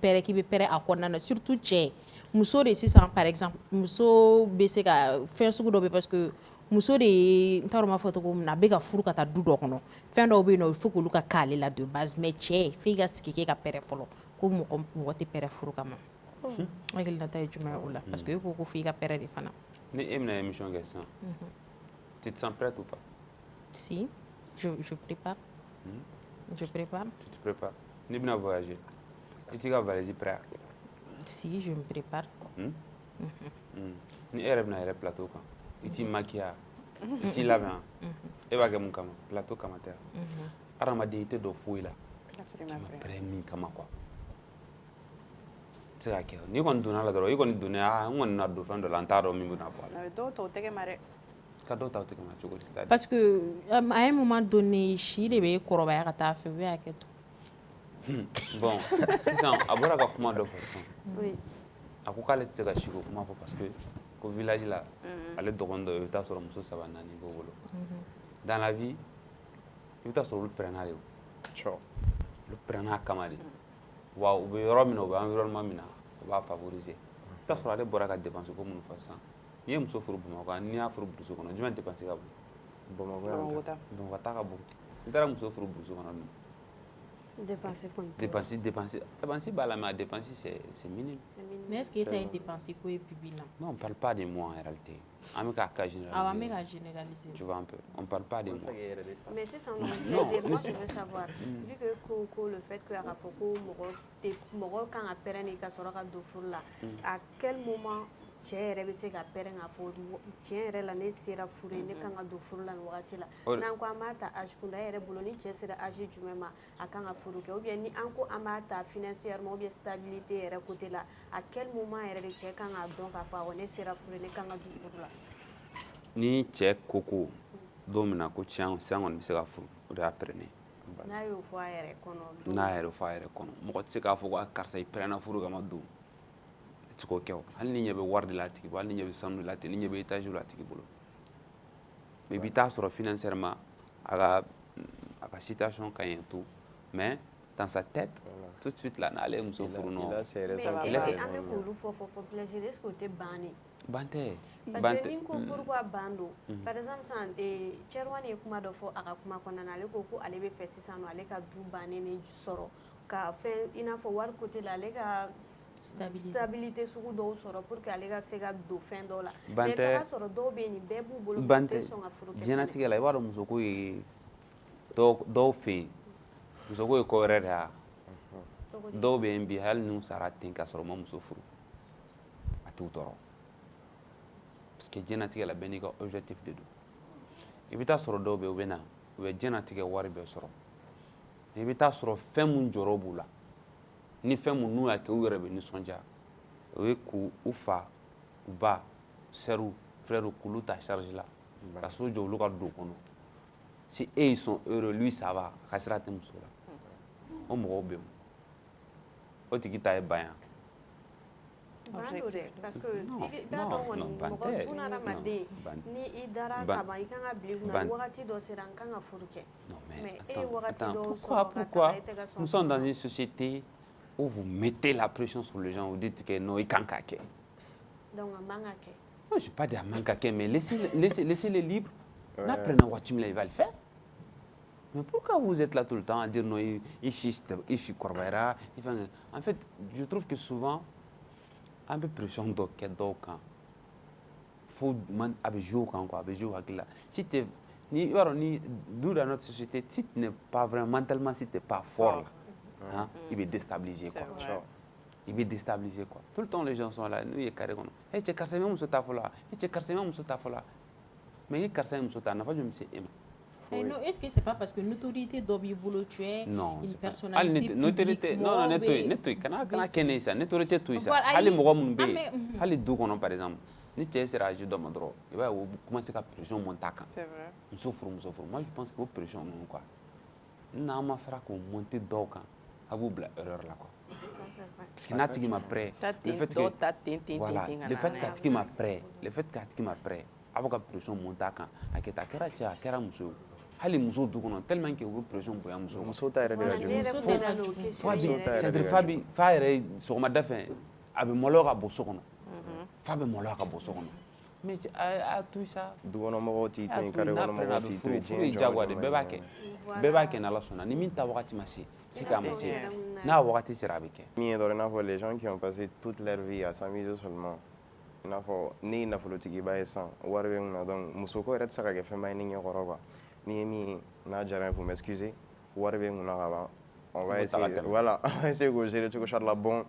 Speaker 3: pɛrɛ a kɔnɔna na surtout cɛ muso de sisan par exemple muso bɛ se ka fɛn sugu dɔ bɛ parce que muso de ye n t'a dɔn n b'a fɔ cogo min na a bɛ ka furu ka taa du dɔ kɔnɔ fɛn dɔw bɛ yen nɔ il faut k'olu ka k'ale la de base mais cɛ f'i ka sigi k'e ka pɛrɛ fɔlɔ ko mɔgɔ tɛ pɛrɛ furu kama hakilinata ye jumɛn ye o la parce que e ko ko f'i ka pɛrɛ de fana
Speaker 4: ni e bɛna émission kɛ sisan tu te sens prête ou pas
Speaker 3: si je prépare je prépare
Speaker 4: tu te prépares ni bɛna voyager i t'i ka valise prêt
Speaker 3: si je me prépare
Speaker 4: ni e yɛrɛ bɛna yɛrɛ plateau kan i t'i maquiller i t'i labɛn e b'a kɛ mun kama plateau kama tɛ hadamaden i tɛ dɔn foyi la i ma prêt min kama quoi tɛ se ka kɛ n'i kɔni donna la dɔrɔn i kɔni donna n kɔni na don fɛn dɔ la n t'a dɔn min bɛna bɔ a la
Speaker 1: dɔw ta o tɛgɛ ma dɛ
Speaker 4: ka dɔw ta o tɛgɛ ma cogo di
Speaker 3: parce que à un moment donné si de bɛ kɔrɔbaya ka taa fɛ o y'a kɛ to
Speaker 4: bon sisan a bɔra ka kuma dɔ fɔ sisan a ko k'ale tɛ se ka si ko kuma fɔ parce que ko village la ale dɔgɔnin dɔ i bɛ taa sɔrɔ muso 3 4 b'o bolo dans la vie i bɛ taa sɔrɔ olu pɛrɛnna de olu pɛrɛnna kama de wa u bɛ yɔrɔ min na u bɛ environnement min na u b'a favoriser i bɛ taa sɔrɔ ale bɔra ka dépense ko minnu fɔ sisan n'i ye muso furu Bamakɔ n'i y'a furu burusi kɔnɔ jumɛn dépense ka bon Bamakɔ ta ka bon n'i taara muso furu burusi kɔnɔ dun dépense b'a la mais a dépense c'est minime.
Speaker 3: Mais est-ce que tu as dépensé quoi et puis là?
Speaker 4: Non, on parle pas de moi en réalité. On ne cas généraliser.
Speaker 3: Ah, on va généraliser.
Speaker 4: Tu vois un peu. On parle pas de moi.
Speaker 2: Mais c'est sans plaisir. Moi, je veux savoir, vu que le fait que Arapoko, Moro, quand à Pérenne, Kassoraka Doufoula, à quel moment cɛ yɛrɛ bɛ se ka pɛrɛn k'a fɔ tiɲɛ yɛrɛ la ne sera furu ye ne kan ka don furu la nin wagati la n'an ko an b'a ta âge kunda e yɛrɛ bolo ni cɛ sera âge jumɛn ma a kan ka furu kɛ ou bien ni an ko an b'a ta financièrement ou bien stabilité yɛrɛ côté la à quel moment yɛrɛ de cɛ kan ka dɔn k'a fɔ awɔ ne sera furu ye ne kan ka don furu la
Speaker 4: ni cɛ ko ko don min na ko tiɲɛ sisan kɔni bɛ se ka furu o de y'a pɛrɛnnen
Speaker 2: n'a y'o fɔ a yɛrɛ kɔnɔ
Speaker 4: n'a yɛrɛ fɔ a yɛrɛ kɔnɔ mɔgɔ tɛ se k'a fɔ ko karisa i pɛrɛnna furu kama don ko kɛ hali ni ɲɛ bɛ wari de la tigi bolo hali ni ɲɛ bɛ sanu de la tigi ni ɲɛ bɛ étage la tigi bolo mais i bɛ taa sɔrɔ financièrement a ka situation ka ɲi tout mais dans sa tête tout de suite là n'ale ye muso furu nɔ
Speaker 2: mais an bɛ k'olu fɔ plaisir est-ce que o tɛ ban de
Speaker 4: ban tɛ
Speaker 2: parce que ni ko pourquoi ban don par exemple sisan Cɛrwani ye kuma dɔ fɔ a ka kuma kɔnɔna na ale ko ko ale bɛ fɛ sisan nɔ ale ka du bannen de sɔrɔ ka fɛn i n'a fɔ wari côté la ale ka stabilité sugu dɔw sɔrɔ pour que ale ka se ka don fɛn dɔw la mais taga sɔrɔ dɔw bɛ yen nin bɛɛ b'u bolo
Speaker 4: ban tɛ diɲɛlatigɛ la i b'a dɔn musoko ye dɔw fɛ yen musoko ye ko wɛrɛ de ye dɔw bɛ yen bi hali n'u sara ten k'a sɔrɔ u ma muso furu a t'u tɔɔrɔ parce que diɲɛlatigɛ la bɛɛ n'i ka objectif de don i bɛ taa sɔrɔ dɔw bɛ yen u bɛ na u bɛ diɲɛlatigɛ wari bɛɛ sɔrɔ i bɛ taa sɔrɔ fɛn mun jɔrɔ b'u la ni fɛn mun n'u y'a kɛ u yɛrɛ bɛ nisɔndiya o ye k'u fa u ba sɛriw frɛriw k'olu ta charge la ka so jɔ olu ka don kɔnɔ si eux ils sont heureux lui ça va a ka sira tɛ muso la o mɔgɔw bɛ yen o tigi ta ye ban yan
Speaker 2: parce que i b'a dɔn kɔni mɔgɔ bunahadamaden ni i dara kaban i kan ka bila i kunna wagati dɔ sera n kan ka furu kɛ mais e ye wagati dɔw sɔrɔ ka taga e tɛ ka sɔn
Speaker 4: nous sommes dans une société où vous mettez la pression sur les gens, vous dites que non, il can't caquer.
Speaker 2: Donc, il manque à quai.
Speaker 4: Non, je ne vais pas dire manque à quai, mais laissez-les libres. N'apprenez pas il va le faire. Mais pourquoi vous êtes là tout le temps à dire non, ici, Corbeira. En fait, je trouve que souvent, un peu pression d'aucun camp. Il faut jouer quand si tu es dans notre société, si tu n'es pas vraiment mentalement, si tu n'es pas fort là. Hein? Il va déstabiliser quoi. Il va déstabiliser quoi. Tout le temps les gens sont là, nous il est carré comme hey tu cassé même ta fola, tu cassé même ta fola. Mais il cassé même ta n'a pas je me sais
Speaker 3: non, est-ce que c'est pas parce que l'autorité doit bien vouloir tuer une personnalité
Speaker 4: notoriété non nettoyer kana kenesa notoriété tout ça. Ali mɔgɔ mun be hali du kɔnɔ par exemple ni cɛ sera âge dɔ ma dɔrɔn i b'a ye o bɛ commencer ka pression monter a kan.
Speaker 1: C'est vrai.
Speaker 4: Muso furu moi je pense que o pression ninnu quoi n'an ma fara k'o monter dɔw kan a b'u bila erreur la quoi. Parce que n'a tigi ma prêt, le fait que voilà, le fait qu'a tigi ma prêt, a bɛ ka pression monter a kan a kɛ tan a kɛra cɛ a kɛra muso ye hali muso du kɔnɔ tellement que u bɛ pression bonya muso kan.
Speaker 5: Muso ta yɛrɛ de ka jugu.
Speaker 4: C'est-à-dire fa yɛrɛ sɔgɔmada fɛ a bɛ maloya ka bɔ so kɔnɔ fa bɛ maloya ka bɔ so kɔnɔ mais a to sa
Speaker 5: dukɔnɔmɔgɔw t'i to yen kare kɔnɔmɔgɔw t'i to yen
Speaker 4: furu ye jagoya de bɛɛ b'a kɛ n'Ala sɔnna ni min ta wagati ma se c'est k'a ma se n'a wagati sera a bɛ kɛ.
Speaker 5: min ye dɔrɔn i n'a fɔ les gens qui ont passé toute leur vie à s'amuser seulement i n'a fɔ ne ye nafolotigiba ye sisan wari bɛ n kunna donc musoko yɛrɛ tɛ se ka kɛ fɛnba ye ne ɲɛkɔrɔ quoi n'i ye min ye n'a diyara n ye faut m'excuser wari bɛ n kunna ka ban on va essayer voilà on va essayer k'o gérer cogo la bon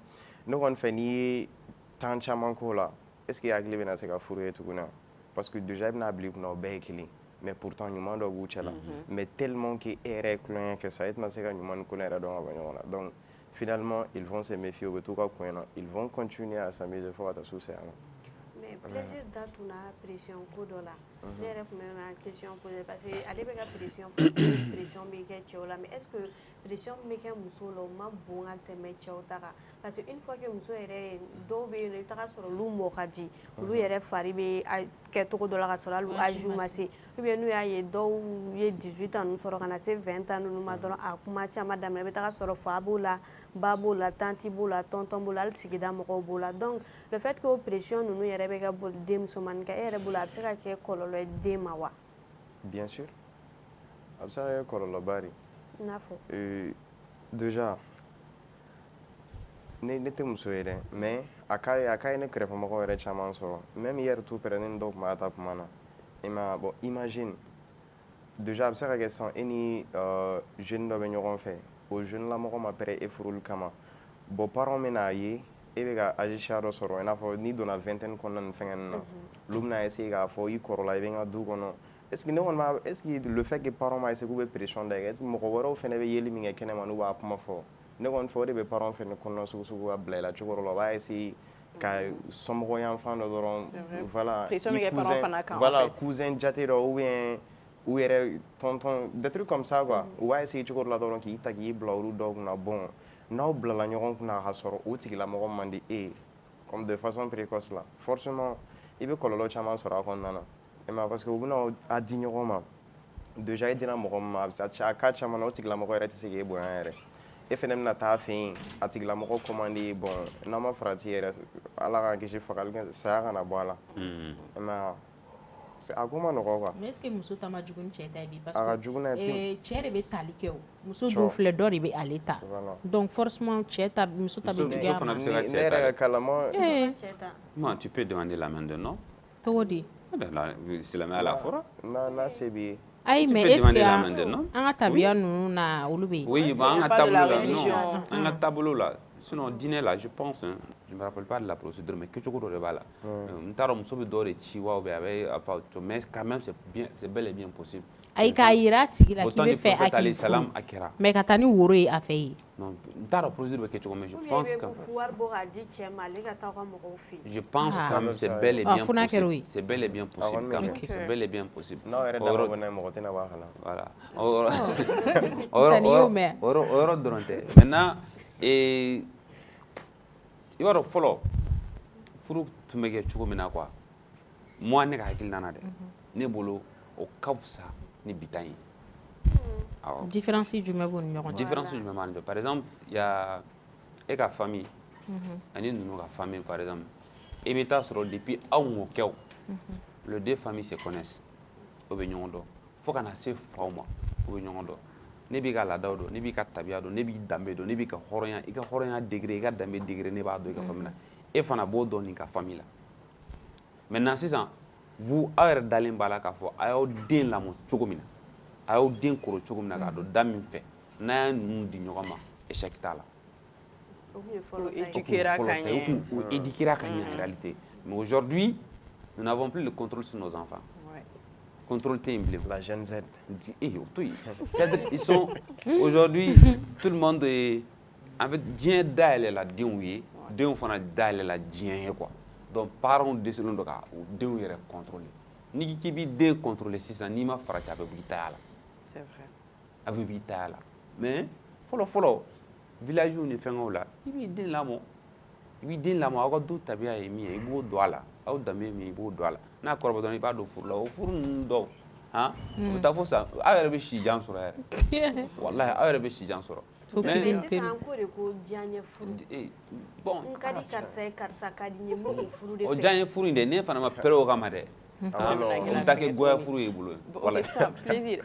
Speaker 5: ne kɔni fɛ n'i ye temps caman k'o la est ce que i hakili bɛna se ka furu ye tuguni parce que déjà i bɛna bila i kunna o bɛɛ ye kelen mais pourtant ɲuman dɔ b'u cɛ la mais tellement que e yɛrɛ ye tulonkɛ kɛ sa e tɛna se ka ɲuman ni kolon yɛrɛ dɔn ka bɔ ɲɔgɔn na donc finalement ils vont se méfier u bɛ t'u ka kun na ils vont continuer à s'amuser fo ka taa s'u se a ma.
Speaker 2: Mais plaisir da tun na pression ko dɔ la ne yɛrɛ tun bɛ na question poser parce que ale bɛ ka pression fɔ pression bɛ kɛ cɛw la mais est ce que pression bɛ kɛ muso la o ma bon ka tɛmɛ cɛw ta kan parce que une fois que muso yɛrɛ dɔw bɛ yen nɔ i bɛ taga sɔrɔ olu mɔ ka di olu yɛrɛ fari bɛ kɛ cogo dɔ la ka sɔrɔ hali âge ma se ou bien n'u y'a ye dɔw ye 18 ans ninnu sɔrɔ ka na se 20 ans ninnu ma dɔrɔn a kuma caman daminɛ i bɛ taga sɔrɔ fa b'o la ba b'o la tanti b'o la tonton b'o la hali sigida mɔgɔw b'o la donc le fait que o pression ninnu yɛrɛ bɛ ka boli den musomanin kan e yɛrɛ bolo a bɛ se ka kɛ kɔlɔlɔ ye den ma wa.
Speaker 5: bien sûr a bɛ se ka kɛ kɔlɔlɔba de.
Speaker 2: i n'a fɔ.
Speaker 5: déjà ne tɛ muso ye dɛ mais a ka ye ne kɛrɛfɛmɔgɔw yɛrɛ caman sɔrɔ même hier tout près ne ni dɔw tun b'a ta kuma na i ma bon imagine déjà a bɛ se ka kɛ sisan e ni jeune dɔ bɛ ɲɔgɔn fɛ o jeune lamɔgɔ ma pɛrɛ e furuli kama bon parents bɛna ye e bɛ ka âge siya dɔ sɔrɔ i n'a fɔ n'i donna vingtaine kɔnɔna nin fɛngɛ ninnu na olu bɛna essayer k'a fɔ i kɔrɔla i bɛ n ka du kɔnɔ est ce que ne kɔni b'a est ce que le fait que parents m'a essayer k'u bɛ pression da i kan mɔgɔ wɛrɛw fɛnɛ bɛ yeli min kɛ kɛnɛma n'u b'a kuma fɔ ne kɔni fɛ o de bɛ parents fɛnɛ kɔnɔna sugu sugu ka bila i la cogo dɔ la o b'a essayer ka somɔgɔ yanfan dɔ dɔrɔn voilà voilà cousin jate dɔ ou bien u yɛrɛ tonton des trucs comme ça quoi u b'a essayer cogo dɔ la dɔrɔn k'i ta k'i bila olu dɔw kunna bon n'aw bilala ɲɔgɔn kunna ka sɔrɔ o tigilamɔgɔ man di e ye comme de façon précoce la forcément i bɛ kɔlɔlɔ caman sɔrɔ a kɔnɔna na i ma parce que u bɛna a di ɲɔgɔn ma déjà i dira mɔgɔ min ma a ka caman na o tigilamɔgɔ yɛrɛ tɛ se k'e bonya yɛrɛ e fɛnɛ bɛna taa fɛ yen a tigilamɔgɔ commande bon n'a ma farati yɛrɛ ala k'an kisi fagali saya kana bɔ a la i ma a ko ma nɔgɔ quoi.
Speaker 3: mais est ce que muso ta ma jugu ni cɛ ta ye bi parce
Speaker 5: a ka jugu n'a ye
Speaker 3: cɛ de bɛ tali kɛ o muso dun filɛ dɔ de bɛ ale ta donc forcément cɛ ta muso ta bɛ juguya ma
Speaker 5: ne yɛrɛ ka kalama
Speaker 4: moi tu peux demander la main de non
Speaker 3: cogo di
Speaker 4: silamɛya la fɔra
Speaker 5: n'a se b'i ye
Speaker 3: ayi mais est ce que an ka tabiya ninnu na olu bɛ yen
Speaker 4: oui bon an ka taabolo la non an ka taabolo la sinon diinɛ la je pense je me rappelle pas de la procédure mais kɛcogo dɔ de b'a la n t'a dɔn muso bɛ dɔ de ci wa ou bien a bɛ a fa mais quand même c'est bel et bien possible
Speaker 3: ayi k'a yira a tigi la k'i bɛ fɛ a k'i furu mais ka taa ni woro ye a fɛ yen
Speaker 4: non n t'a dɔn procédure bɛ kɛ cogo mais je pense que
Speaker 2: wari bɔ k'a di cɛ ma ale ka taa ka mɔgɔw fɛ yen
Speaker 4: je pense quand même c'est bel et bien possible
Speaker 3: c'est
Speaker 4: bel et bien possible quand même c'est bel et bien possible
Speaker 5: n'aw yɛrɛ dama bɔ n'a ye mɔgɔ tɛna bɔ a kala
Speaker 4: voilà o yɔrɔ dɔrɔn tɛ maintenant i b'a dɔn fɔlɔ furu tun bɛ kɛ cogo min na quoi moi ne ka hakilina na dɛ ne bolo o ka fisa ni bi ta in ye awɔ
Speaker 3: différence jumɛn b'u ni ɲɔgɔn cɛ
Speaker 4: différence jumɛn b'a ni ɲɔgɔn par exemple il y a e ka famille ani ninnu ka famille par exemple e bɛ taa sɔrɔ depuis aw mɔkɛw les deux familles se connaissent o bɛ ɲɔgɔn dɔn fo ka na se faw ma o bɛ ɲɔgɔn dɔn ne b'i ka laadaw dɔn ne b'i ka tabiya dɔn ne b'i danbe dɔn ne b'i ka hɔrɔnya i ka hɔrɔnya degré i ka danbe degré ne b'a dɔn i ka famille la e fana b'o dɔn nin ka famille la maintenant sisan vous aw yɛrɛ dalen b'a la k'a fɔ a y'aw den lamɔ cogo min na a y'aw den kɔrɔ cogo min na k'a dɔn da min fɛ n'a y'a ninnu di ɲɔgɔn ma échec t'a la
Speaker 1: o éduquera ka ɲɛ
Speaker 4: o éduquera ka ɲɛ en réalité mais aujourd'hui nous n'avons plus le contrôle sur nos enfants contrôle tɛ yen bilen
Speaker 5: la jeune Z
Speaker 4: o to yen c'est-à-dire ils sont aujourd'hui tout le monde est en fait diɲɛ dayɛlɛ la denw ye denw fana dayɛlɛ la diɲɛ ye quoi donc parents décident de ka denw yɛrɛ contrôler ni k'i b'i den contrôler sisan n'i ma farati a bɛ b'i taya la
Speaker 1: C'est vrai.
Speaker 4: a bɛ b'i taya la mais fɔlɔ village ni fɛngɛw la i b'i den lamɔ aw ka du tabiya ye min ye i b'o don a la aw danbe ye min ye i b'o don a la n'a kɔrɔba dɔrɔn i b'a don furu la o furu ninnu dɔw o bɛ taa fo sa aw yɛrɛ bɛ sijan sɔrɔ yɛrɛ walahi aw yɛrɛ bɛ sijan sɔrɔ
Speaker 2: sisan ko de ko diya n ye furu
Speaker 4: bon
Speaker 2: n ka di karisa ye karisa ka di n ye n bɛ o furu de
Speaker 4: o
Speaker 2: fɛ
Speaker 4: diya n ye furu in de ne fana ma pɛrɛ o kama dɛ o bɛ taa kɛ goya furu y'i bolo
Speaker 1: Ok, ça, plaisir.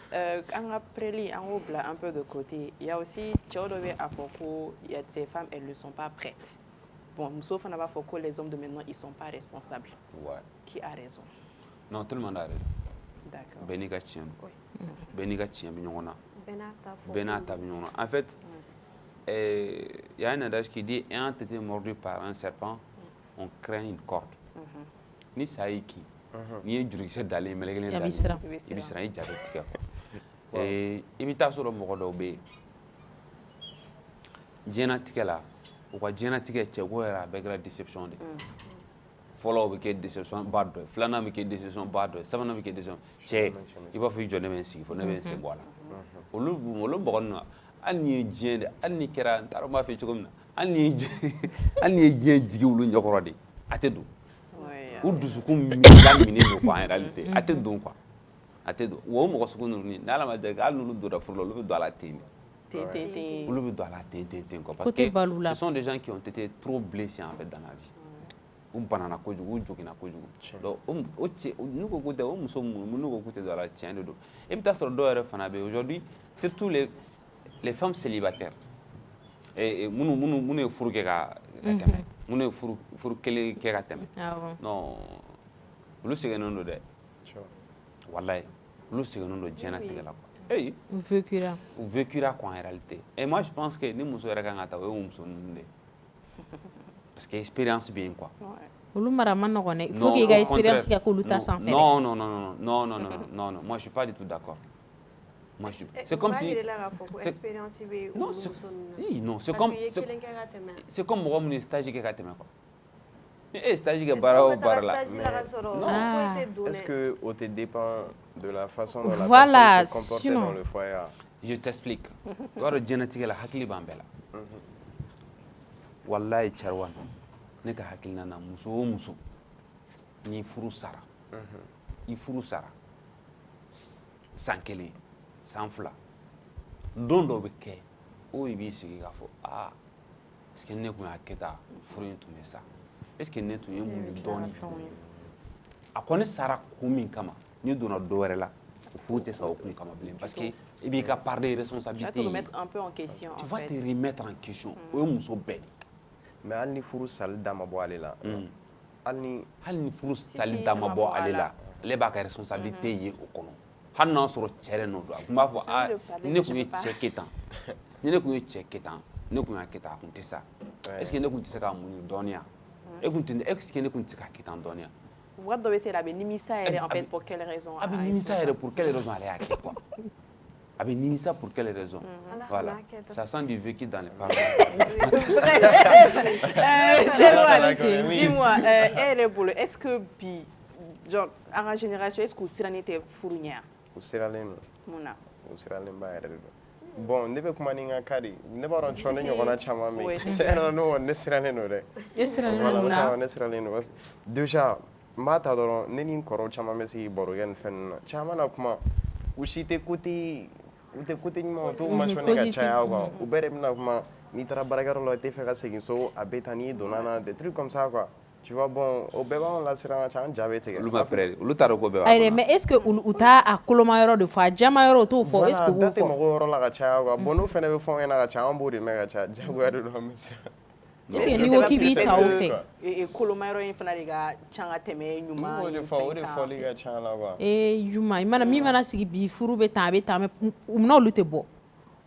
Speaker 1: En après, en haut, un peu de côté, il y a aussi, il y a ces femmes, elles ne sont pas prêtes. Bon, sauf on va que les hommes de maintenant, ils ne sont pas responsables.
Speaker 4: Ouais.
Speaker 1: Qui a raison?
Speaker 4: Non, tout le monde a raison.
Speaker 1: D'accord.
Speaker 4: Bɛɛ n'i ka tiɲɛ don bɛɛ n'i ka tiɲɛ bɛ ɲɔgɔn na
Speaker 2: bɛɛ n'a
Speaker 4: bɛɛ n'a ta
Speaker 2: ta fɔ
Speaker 4: bɛ ɲɔgɔn na en fait il y a un adage qui dit ayant été mordu par un serpent on craint une corde ni sa y'i kin n'i ye jurukisɛ dalen ye mɛlɛkɛlen dalen
Speaker 3: I bɛ siran.
Speaker 4: i bɛ siran i ja bɛ tigɛ i bɛ taa sɔrɔ mɔgɔ dɔw bɛ yen diɲɛlatigɛ la u ka diɲɛlatigɛ cɛko yɛrɛ a bɛɛ kɛra déception de ye fɔlɔ o bɛ kɛ déception ba dɔ ye filanan bɛ kɛ déception ba dɔ ye sabanan bɛ kɛ déception cɛ i b'a fɔ i jɔ ne bɛ n sigi fɔ ne bɛ n sen bɔ a la olu mɔgɔ ninnu hali n'i ye diɲɛ de hali n'i kɛra n t'a dɔn n b'a fɔ cogo min na hali n'i ye diɲɛ jigi olu ɲɛkɔrɔ de a tɛ don u dusukun laminen don quoi en réalité a tɛ don quoi a tɛ don wa o mɔgɔ sugu ninnu ni ala ma jɛ hali n'olu donna furu la olu bɛ don a la ten de olu bɛ don a la ten quoi parce que ce sont des gens qui ont été trop blessés en fait dans la vie u banana kojugu u joginna kojugu donc o cɛ n'u ko k'u tɛ o muso minnu n'u ko k'u tɛ don a la tiɲɛ de don i bɛ taa sɔrɔ dɔw yɛrɛ fana bɛ yen aujourd'hui surtout les femmes célibataires minnu ye furu kɛ ka tɛmɛ minnu ye furu kelen kɛ ka tɛmɛ non olu sɛgɛnnen don dɛ walayi olu sɛgɛnnen don diɲɛlatigɛ la quoi u vécura quoi en réalité et moi je pense que ni muso yɛrɛ kan ka ta o ye muso ninnu de parce que expérience bɛ yen quoi
Speaker 3: olu mara man nɔgɔn dɛ il faut k'i ka expérience kɛ k'olu ta sanfɛ
Speaker 4: non moi je suis pas du tout d'accord moi c'est comme si non c'est comme mɔgɔ minnu ye stage kɛ ka tɛmɛ quoi ni e ye stage kɛ baara o baara la
Speaker 5: est-ce que o te dépend de la façon dont la
Speaker 3: voilà,
Speaker 5: personne se comporte dans le foyer?
Speaker 4: Je t'explique. I b'a dɔn diɲɛlatigɛ la hakili b'an bɛɛ la walayi cɛrwan ne ka hakilina na muso o muso n'i furu sara i furu sara san kelen san fila don dɔ bɛ kɛ o i b'i sigi k'a fɔ aa est-ce que ne tun y'a kɛ tan furu in tun bɛ sa est-ce que ne tun ye mun dɔɔni a kɔni sara kun min kama n'i donna dɔ wɛrɛ la o furu tɛ sa o kun kama bilen parce que i b'i ka part de responsabilité ye tu vas te remettre en question o ye muso bɛɛ de
Speaker 5: mais hali ni furu sali da ma bɔ ale la
Speaker 4: hali ni furu sali da ma bɔ ale la ale b'a ka responsabilité ye o kɔnɔ hali n'a sɔrɔ cɛ yɛrɛ n'o don a tun b'a fɔ aa ni ne tun ye cɛ kɛ tan ni ne tun ye cɛ kɛ tan ne tun y'a kɛ tan a tun tɛ sa est-ce que ne tun tɛ se k'a muɲu dɔɔniya est-ce que ne tun tɛ se k'a kɛ tan dɔɔniya
Speaker 1: What doit se a bɛ nimisa yɛrɛ en fait pour quelle raison
Speaker 4: a bɛ nimisa yɛrɛ pour quelle raison ale y'a kɛ quoi a bɛ nimisa pour quelle raison voilà ça sent du vécu dans les paroles
Speaker 1: dis-moi e yɛrɛ bolo est-ce que bi genre an ka génération est-ce que u sirannen tɛ furu ɲɛ
Speaker 5: u siralen don
Speaker 1: mun na
Speaker 5: u siralen ba yɛrɛ de don bon ne bɛ kuma ni n ka cas de ne b'a dɔn ne ɲɔgɔnna caman bɛ yen tiɲɛ yɛrɛ la ne kɔni ne siralen don dɛ voilà ne siralen don déjà n b'a ta dɔrɔn ne ni n kɔrɔw caman bɛ sigi baro kɛ nin fɛn ninnu na caman na kuma u si tɛ côté ɲuman u t'u mentionné ka caya quoi u bɛɛ de bɛna kuma n'i taara baarakɛyɔrɔ la i tɛ fɛ ka segin so a bɛ tan n'i donna na des trucs comme ça quoi tu vois bon o bɛɛ b'anw lasiran ka ca an ja bɛ tigɛ
Speaker 4: olu ma pɛrɛ olu t'a dɔn ko bɛɛ b'a
Speaker 3: kɔnɔ mais est-ce que u t'a a koloma yɔrɔ de fɔ a jama yɔrɔ o t'o fɔ est-ce que u b'o fɔ
Speaker 5: da tɛ mɔgɔw yɔrɔ la ka caya quoi bon n'o fana bɛ fɔ an ɲɛna ka ca an b'o de mɛn ka caya jagoya de don an bɛ siran
Speaker 3: est-ce que n'i ko k'i b'i ta o fɛ
Speaker 1: koloma yɔrɔ in fana de ka ca ka tɛmɛ ɲuman in fɛ
Speaker 5: o de fɔli ka ca la quoi
Speaker 3: ɲuman min mana sigi bi furu bɛ tan a bɛ tan mais munna olu tɛ bɔ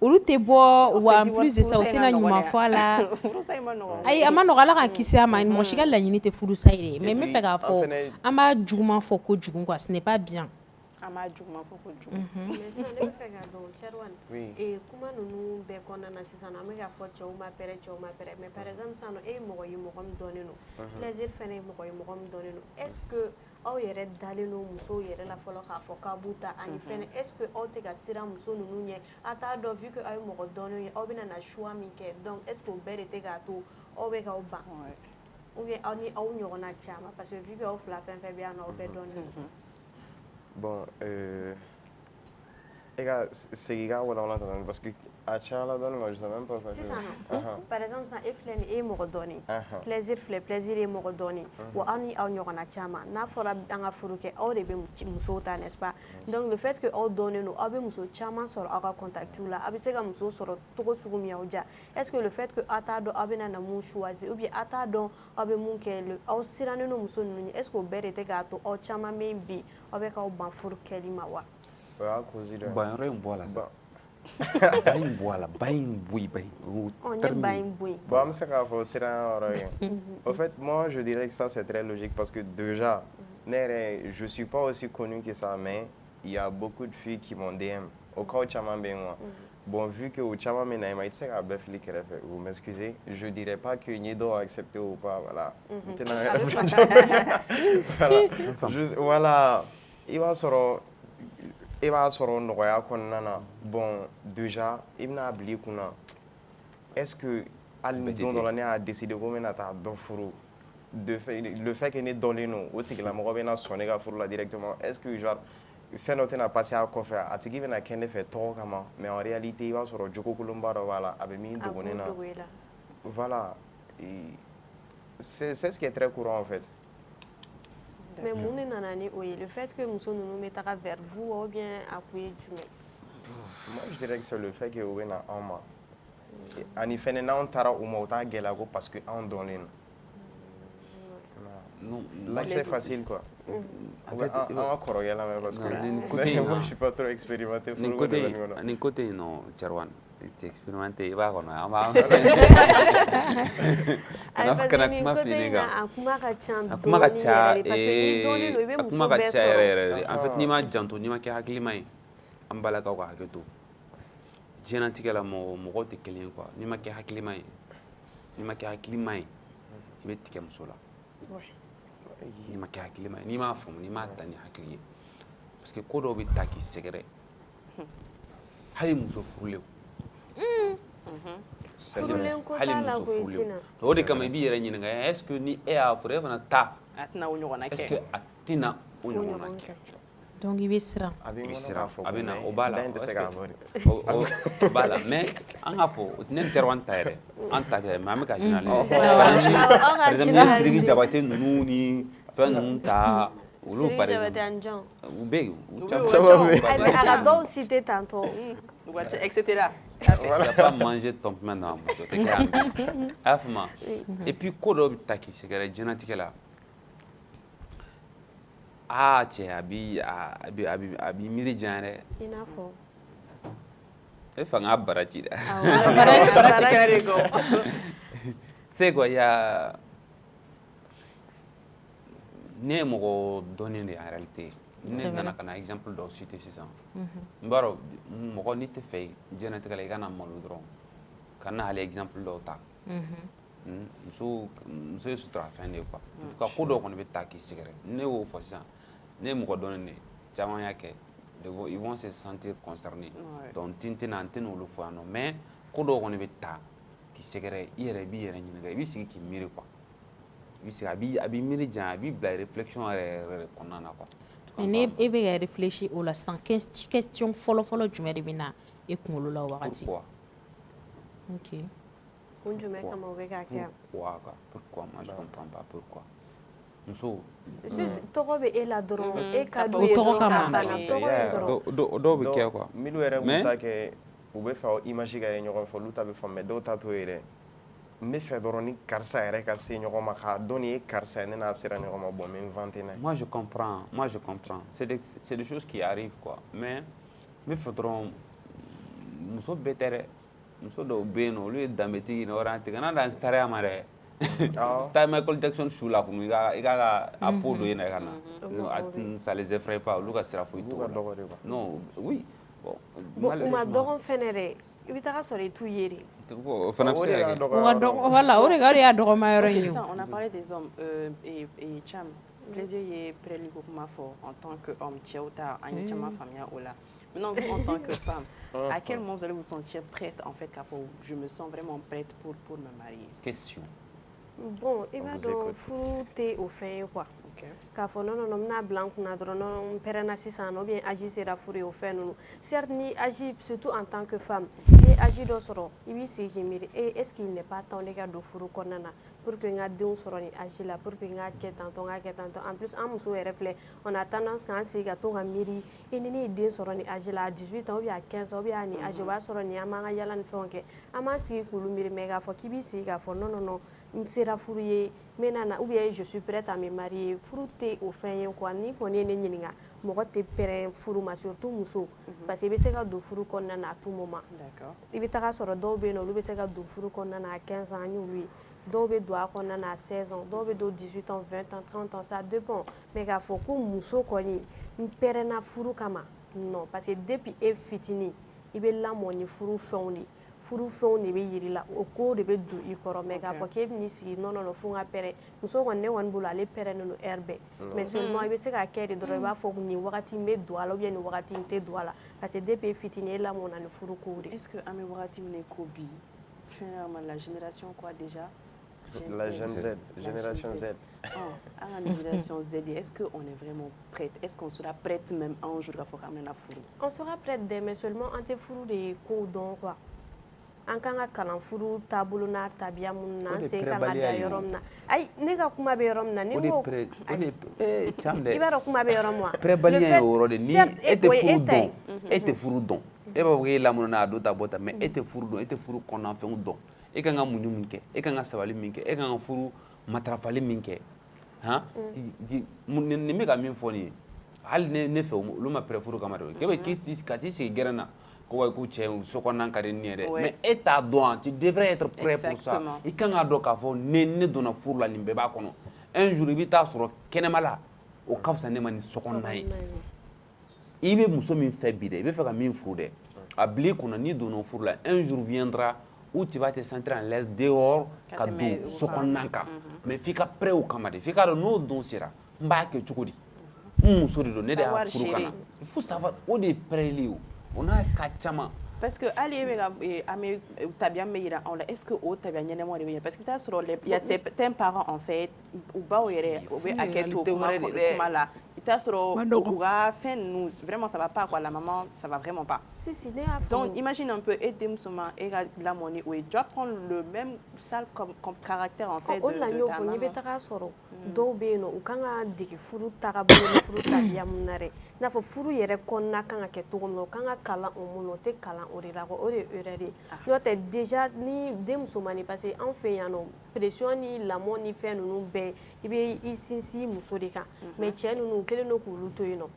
Speaker 3: olu tɛ bɔ wa en plus de ça u tɛna ɲuman fɔ a la ayi a ma nɔgɔ ala k'an kisi a ma mɔgɔ si ka laɲini tɛ furusa ye mais n bɛ fɛ k'a fɔ an b'a juguman fɔ kojugu quoi ce n'est pas bien
Speaker 1: Amaju ma fɔ ko jugu.
Speaker 2: Mais sisan ne bɛ fɛ ka dɔn Cherwan,
Speaker 5: Oui.
Speaker 2: kuma ninnu bɛɛ kɔnɔna na sisan an bɛ k'a fɔ cɛw ma pɛrɛ mais par exemple sisan nɔ e ye mɔgɔ ye mɔgɔ min dɔnnen don plaisir fana ye mɔgɔ ye mɔgɔ min dɔnnen don est ce que aw yɛrɛ dalen don musow yɛrɛ la fɔlɔ k'a fɔ k'a b'u ta ani fɛnɛ est ce que aw tɛ ka siran muso ninnu ɲɛ a t'a dɔn vu que aw ye mɔgɔ dɔnnenw ye aw bɛna na choix min kɛ donc est ce que o bɛɛ de tɛ k'a to aw bɛ k'aw ban ou bien aw ni aw ɲɔgɔnna caman parce que vu que aw fila fɛn fɛn bɛ yan nɔ aw bɛɛ dɔnnen don.
Speaker 5: Bon, et ka segin ka wala dɔɔni parce que a cayala dɔɔni ma je sais même pas.
Speaker 2: Sisan nɔ par exemple sisan e filɛ nin e ye mɔgɔ dɔɔni plaisir filɛ plaisir ye mɔgɔ dɔɔni wa aw ni aw ɲɔgɔnna caman n'a fɔra an ka furu kɛ aw de bɛ musow ta n'est-ce pas donc le fait que aw dɔnnen don aw bɛ muso caman sɔrɔ aw ka contacts la aw bɛ se ka muso sɔrɔ cogo sugu min y'aw diya est ce que le fait que aw t'a dɔn aw bɛna na mun choisir ou bien aw t'a dɔn aw bɛ mun kɛ aw sirannen don muso ninnu ɲɛ est ce que o bɛɛ de tɛ k'a to aw caman bɛ yen bi aw bɛ k'aw ban furu kɛli ma wa.
Speaker 5: O y'a cause dɔ ye.
Speaker 4: Bon yɔrɔ in bɔ a la sa. Ba in bɔ a la ba in bɔ yen ba in.
Speaker 2: Ne ba in bɔ yen.
Speaker 5: Bon an bɛ se k'a fɔ siranyɔrɔ ye. Au fait moi je dirais que ça c'est très logique parce que déjà ne yɛrɛ je suis pas aussi connu que ça mais il y a beaucoup de filles qui m'ont DM o cas caman bɛ yen quoi. Bon vu que o caman bɛ na i ma i tɛ se k'a bɛɛ fili kɛrɛfɛ vous m'excusez je dirais pas que n ye dɔw accepté ou pas voilà. N tɛna voilà i b'a sɔrɔ nɔgɔya kɔnɔna na bon déjà i bɛna bila i kunna est ce que hali ni don dɔ la ne y'a décidé ko n bɛna taa dɔ furu le fait que ne dɔnlen don o tigilamɔgɔ bɛna sɔn ne ka furu la directement est ce que genre fɛn dɔ tɛna passer a kɔfɛ a tigi bɛna kɛ ne fɛ tɔgɔ kama mais en réalité i b'a sɔrɔ jogo kolonba dɔ b'a la a bɛ min dogo ne na voilà c'est ce qui est très courant en fait.
Speaker 2: Mais mun de nana ni o ye le fait que muso ninnu bɛ taga vers vous ou bien a kun ye jumɛn.
Speaker 5: Moi je dirais que c'est le fait que o bɛ na anw ma ani fɛnɛ n'anw taara u ma o t'a gɛlɛya ko parce que anw dɔnnen don. Là c'est facile quoi. En fait an ka kɔrɔkɛ lamɛn parce que moi je suis pas trop expérimenté.
Speaker 4: Nin côté in non Cherwan tu expérimenté i b'a kɔnɔ an b'a. Kana kuma fili ne kan.
Speaker 2: A kuma ka ca
Speaker 4: a kuma ka ca
Speaker 2: parce que n'i dɔnnen don i bɛ muso bɛɛ sɔrɔ. A kuma ka ca
Speaker 4: yɛrɛ en fait n'i ma janto n'i ma kɛ hakilima ye an balakaw ka hakɛ to diɲɛlatigɛ la mɔgɔw tɛ kelen ye quoi n'i ma kɛ hakilima ye i bɛ tigɛ muso la n'i ma kɛ hakilima ye n'i m'a faamu n'i m'a ta ni hakili ye parce que ko dɔw bɛ taa k'i sɛgɛrɛ hali muso furulenw
Speaker 2: furulen ko t'a la koyi Tina.
Speaker 4: o de kama i b'i yɛrɛ ɲininka est ce que ni e y'a furu e fana ta
Speaker 1: a tɛna o ɲɔgɔnna kɛ
Speaker 4: est ce que a tɛna o ɲɔgɔnna kɛ.
Speaker 3: Donc i bɛ siran.
Speaker 5: A bɛ
Speaker 4: siran a bɛ na o b'a la
Speaker 5: o
Speaker 4: b'a la mais an k'a fɔ ne ni Cherwan ta yɛrɛ an ta tɛ mais an bɛ ka généraliser par exemple ni Sidiki Jabate ninnu ni fɛn ninnu ta olu par exemple u bɛ yen u caman bɛ yen.
Speaker 2: A ka dɔw cité tantôt.
Speaker 1: etc.
Speaker 4: Tu n'as pas mangé ton pain dans la bouche. Tu as et puis, quand tu as dit que tu as dit ah, tu as dit mirijane.
Speaker 2: Il n'a fɔ.
Speaker 4: E fanga baraji da.
Speaker 1: Baraji kɛra de ko.
Speaker 4: C'est quoi, il y a ne mɔgɔ dɔnnen de en réalité. Ne nana ka na exemple dɔw citer sisan n b'a dɔn mɔgɔ n'i tɛ fɛ diɲɛlatigɛ la i kana malo dɔrɔn ka na hali exemple dɔw ta muso ye suturafɛn de ye quoi en tout cas ko dɔw kɔni bɛ taa k'i sɛgɛrɛ ne y'o fɔ sisan ne ye mɔgɔ dɔnnen de ye caman y'a kɛ ils vont se sentir concernés donc n tɛna olu fɔ yan nɔ mais ko dɔw kɔni bɛ taa k'i sɛgɛrɛ i yɛrɛ b'i yɛrɛ ɲininka i b'i sigi k'i miiri quoi i b'i sigi a b'i miiri jan a b'i bila réflexion yɛrɛ kɔnɔna na quoi.
Speaker 3: Mais ne e bɛ ka réfléchir o la sisan question fɔlɔ-fɔlɔ jumɛn de bɛ na e kunkolo la o wagati.
Speaker 4: Pourquoi?
Speaker 3: Ok.
Speaker 2: Kun jumɛn kama o bɛ ka kɛ.
Speaker 4: Pourquoi? Moi je comprends pas pourquoi. Muso.
Speaker 2: Tɔgɔ bɛ e la dɔrɔn e ka d'u ye dɔrɔn k'a sanna tɔgɔ ye dɔrɔn.
Speaker 4: Dɔw bɛ kɛ quoi.
Speaker 5: Minnu yɛrɛ b'u ta kɛ u bɛ fɛ image ka ye ɲɔgɔn fɛ olu ta bɛ faamu mais dɔw ta t'o ye dɛ. N bɛ fɛ dɔrɔn ni karisa yɛrɛ ka se ɲɔgɔn ma k'a dɔn nin ye karisa ye ne n'a sera ɲɔgɔn ma bon n bɛ inventer n'a ye.
Speaker 4: Moi je comprends. C'est des choses qui arrivent quoi. Mais n bɛ fɛ dɔrɔn muso bɛɛ tɛ dɛ muso dɔw bɛ yen nɔ olu ye danbetigi ye wara tigɛ n'a dan sitariya ma dɛ ta Michael Jackson su la kunu i ka a peau dɔ ye na i ka na ça les effraie pas olu ka sira foyi t'o la non oui bon
Speaker 2: u ma dɔgɔn fɛnɛ dɛ i bɛ taga sɔrɔ i t'u ye de
Speaker 4: o fana bɛ se ka kɛ
Speaker 3: voilà o de y'a dɔgɔma yɔrɔ ye
Speaker 1: on a parlé des hommes et Cham plaisir ye préli ko kuma fɔ en tant que homme cɛw ta an ye caman faamuya o la maintenant vous en tant que femme à quel moment vous allez vous sentir prête en fait k'a fɔ je me sens vraiment prête pour me marier
Speaker 4: question
Speaker 2: bon i b'a dɔn furu tɛ o fɛn ye quoi k'a fɔ non non n bɛna bila n kunna dɔrɔn non n pɛrɛnna sisan ou bien âge sera furu ye o fɛn ninnu certes ni âge surtout en tant que femme ni âge dɔ sɔrɔ i b'i sigi k'i miiri est-ce qu'il n'est pas temps ne ka don furu kɔnɔna na pour que n ka denw sɔrɔ nin âge la pour que n ka kɛ tantɔ n ka kɛ tantɔ en plus an musow yɛrɛ filɛ on a tendance k'an sigi ka to ka miiri ni ne ye den sɔrɔ nin âge la à 18 ans ou bien à 15 ans ou bien à nin âge o b'a sɔrɔ nin an b'an ka yala ni fɛnw kɛ an b'an sigi k'olu miiri mais k'a fɔ k'i b'i sigi k'a fɔ non non non n sera furu ye n bɛna na ou bien je suis prête à me marier furu tɛ o fɛn ye quoi ni kɔni ye ne ɲininka mɔgɔ tɛ pɛrɛn furu ma surtout muso parce que i bɛ se ka don furu kɔnɔna na à tout moment i bɛ taga sɔrɔ dɔw bɛ yen nɔ olu bɛ se ka don furu kɔnɔna na à 15 ans an y'olu ye dɔw bɛ don a kɔnɔna na à 16 ans dɔw bɛ don 18 ans 20 ans 30 ans ça dépend mais k'a fɔ ko muso kɔni n pɛrɛnna furu kama non parce que depuis e fitinin i bɛ lamɔ ni furu fɛnw de furu fɛnw de bɛ yiri la o ko de bɛ don i kɔrɔ mais k'a fɔ k'e bɛ n'i sigi non non non fo n ka pɛrɛn muso kɔni ne kɔni bolo ale pɛrɛnnen don heure bɛɛ mais seulement i bɛ se k'a kɛ de dɔrɔn i b'a fɔ nin wagati n bɛ don a la ou bien nin wagati n tɛ don a la parce que depuis e fitinin e lamɔnna ni furu kow de.
Speaker 1: est-ce que an bɛ wagati min na ko bi finalement la génération quoi déjà.
Speaker 5: La jeune Z, génération Z.
Speaker 1: À la génération Z, est-ce qu'on est vraiment prête? Est-ce qu'on sera prête même un jour à faire la furu?
Speaker 2: On sera prête dès, mais seulement en te furu de ko don quoi. An kan ka kalan furu taabolo n'a tabiya minnu na an sen kan ka da yɔrɔ min na ayi ne ka kuma bɛ yɔrɔ min na ni n ko
Speaker 4: Cam dɛ
Speaker 2: i b'a dɔn kuma bɛ yɔrɔ min wa
Speaker 4: prɛbaliya ye o yɔrɔ de ni e tɛ furu dɔn e tɛ furu dɔn e b'a fɔ k'e lamɔna n'a don ta bɔ ta mais e tɛ furu dɔn e tɛ furu kɔnɔna fɛnw dɔn e kan ka muɲu min kɛ e kan ka sabali min kɛ e kan ka furu matarafali min kɛ han nin bɛ ka min fɔ nin ye hali ne fɛ olu ma pɛrɛ furu kama dɛ k'e bɛ ka t'i sigi gɛrɛn na ko wayi ko cɛ so kɔnɔna ka di nin ye dɛ mais e t'a dɔn tu devrais être prêt pour ça i kan ka dɔn k'a fɔ ne donna furu la nin bɛɛ b'a kɔnɔ un jour i bɛ taa sɔrɔ kɛnɛma la o ka fisa ne ma ni so kɔnɔna ye i bɛ muso min fɛ bi dɛ i bɛ fɛ ka min furu dɛ a bila i kunna n'i donna furu la un jour viendra où tu vas te sentir en l'aise dehors ka don so kɔnɔna kan mais f'i ka prêt o kama de f'i ka dɔn n'o don sera n b'a kɛ cogo di n muso de don ne de y'a furu ka na il faut savoir o de ye prêli ye o n'a ka caman
Speaker 1: parce que hali e bɛ ka an bɛ tabiya min bɛ yira anw la est ce que o tabiya ɲɛnɛmaw de bɛ yen parce que i bɛ taa sɔrɔ il y a certains parents en fait u baw yɛrɛ u bɛ hakɛ to kuma la i t'a sɔrɔ u ka fɛn ninnu vraiment ça va pas quoi la maman ça va vraiment pas
Speaker 2: si ne y'a faamu
Speaker 1: donc imagine un peu e denmuso ma e ka lamɔ ni o ye tu vas prendre le même sale comme caractère en fait
Speaker 2: o de la n y'o fɔ n bɛ taga sɔrɔ dɔw bɛ yen nɔ u kan ka dege furu tagabolo ni furu tabiya mun na dɛ i n'a fɔ furu yɛrɛ kɔnɔna kan ka kɛ cogo min na o kan ka kalan o mun na o tɛ kalan o de la o de ye erreur ye n'o tɛ déjà ni den musomanin parce que anw fɛ yan nɔ pression ni lamɔ ni fɛn ninnu bɛɛ i bɛ i sinsin muso de kan mais cɛ ninnu u kɛlen don k'olu to yen nɔ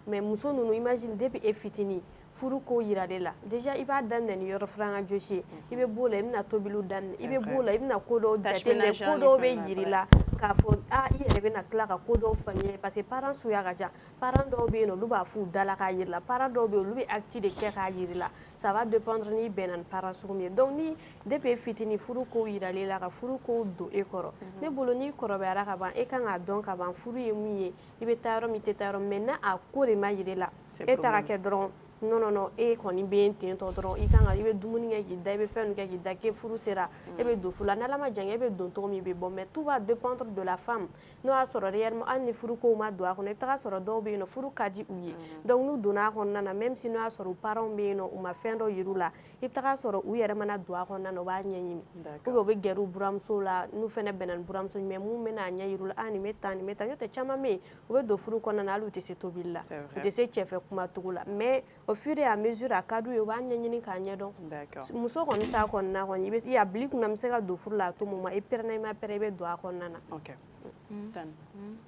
Speaker 2: mais muso ninnu imagine depuis e fitinin furu ko yira de la déjà i b'a daminɛ ni yɔrɔ faranga jɔsi ye i bɛ b'o la i bɛna tobiliw daminɛ i bɛ b'o la i bɛna ko dɔw jateminɛ ko dɔw bɛ yiri la k'a fɔ i yɛrɛ bɛna tila ka ko dɔw faamuya parce que parents suya ka ca parents dɔw bɛ yen nɔ olu b'a f'u da la k'a yiri la parents dɔw bɛ yen olu bɛ acte de kɛ k'a yiri la ça va dépendre n'i bɛnna ni parents sugu min ye donc ni depuis e fitinin furu ko yiralen la ka furu ko don e kɔrɔ ne bolo n'i kɔrɔbayara ka ban e kan k'a dɔn ka ban furu ye mun ye i bɛ taa yɔrɔ min i tɛ taa yɔrɔ min mais n'a a ko de ma yira la e taara kɛ dɔrɔn non non non e kɔni bɛ yen ten tɔ dɔrɔn i kan ka i bɛ dumuni kɛ k'i da i bɛ fɛn kɛ k'i da k'e furu sera e bɛ don furu la n'ala ma jan e bɛ don cogo min i bɛ bɔ mais tout va dépendre de la femme n'o y'a sɔrɔ réellement hali ni furu kow ma don a kɔnɔ i bɛ taga sɔrɔ dɔw bɛ yen nɔ furu ka di u ye donc n'u donna a kɔnɔna na même si n'o y'a sɔrɔ u parents bɛ yen nɔ u ma fɛn dɔ yir'u la i bɛ taga sɔrɔ u yɛrɛ mana don a kɔnɔna na u b'a ɲɛɲini ou bien u bɛ gɛrɛ u buramusow la n'u fana bɛnna ni buramuso mais mun bɛna a ɲɛ yir'u la nin bɛ tan nin bɛ tan n'o tɛ caman bɛ yen u bɛ don furu kɔnɔna na hali u tɛ se tobili la u tɛ se cɛfɛ kuma cogo la mais au fur et à mesure a ka d'u ye u b'a ɲɛɲini k'a ɲɛdɔn muso kɔni t'a kɔnɔna kɔni i a bila i kunna n bɛ se ka don furu la a to moment i pɛrɛnna i ma pɛrɛn i bɛ don a kɔnɔna na.
Speaker 1: Ok. Tan,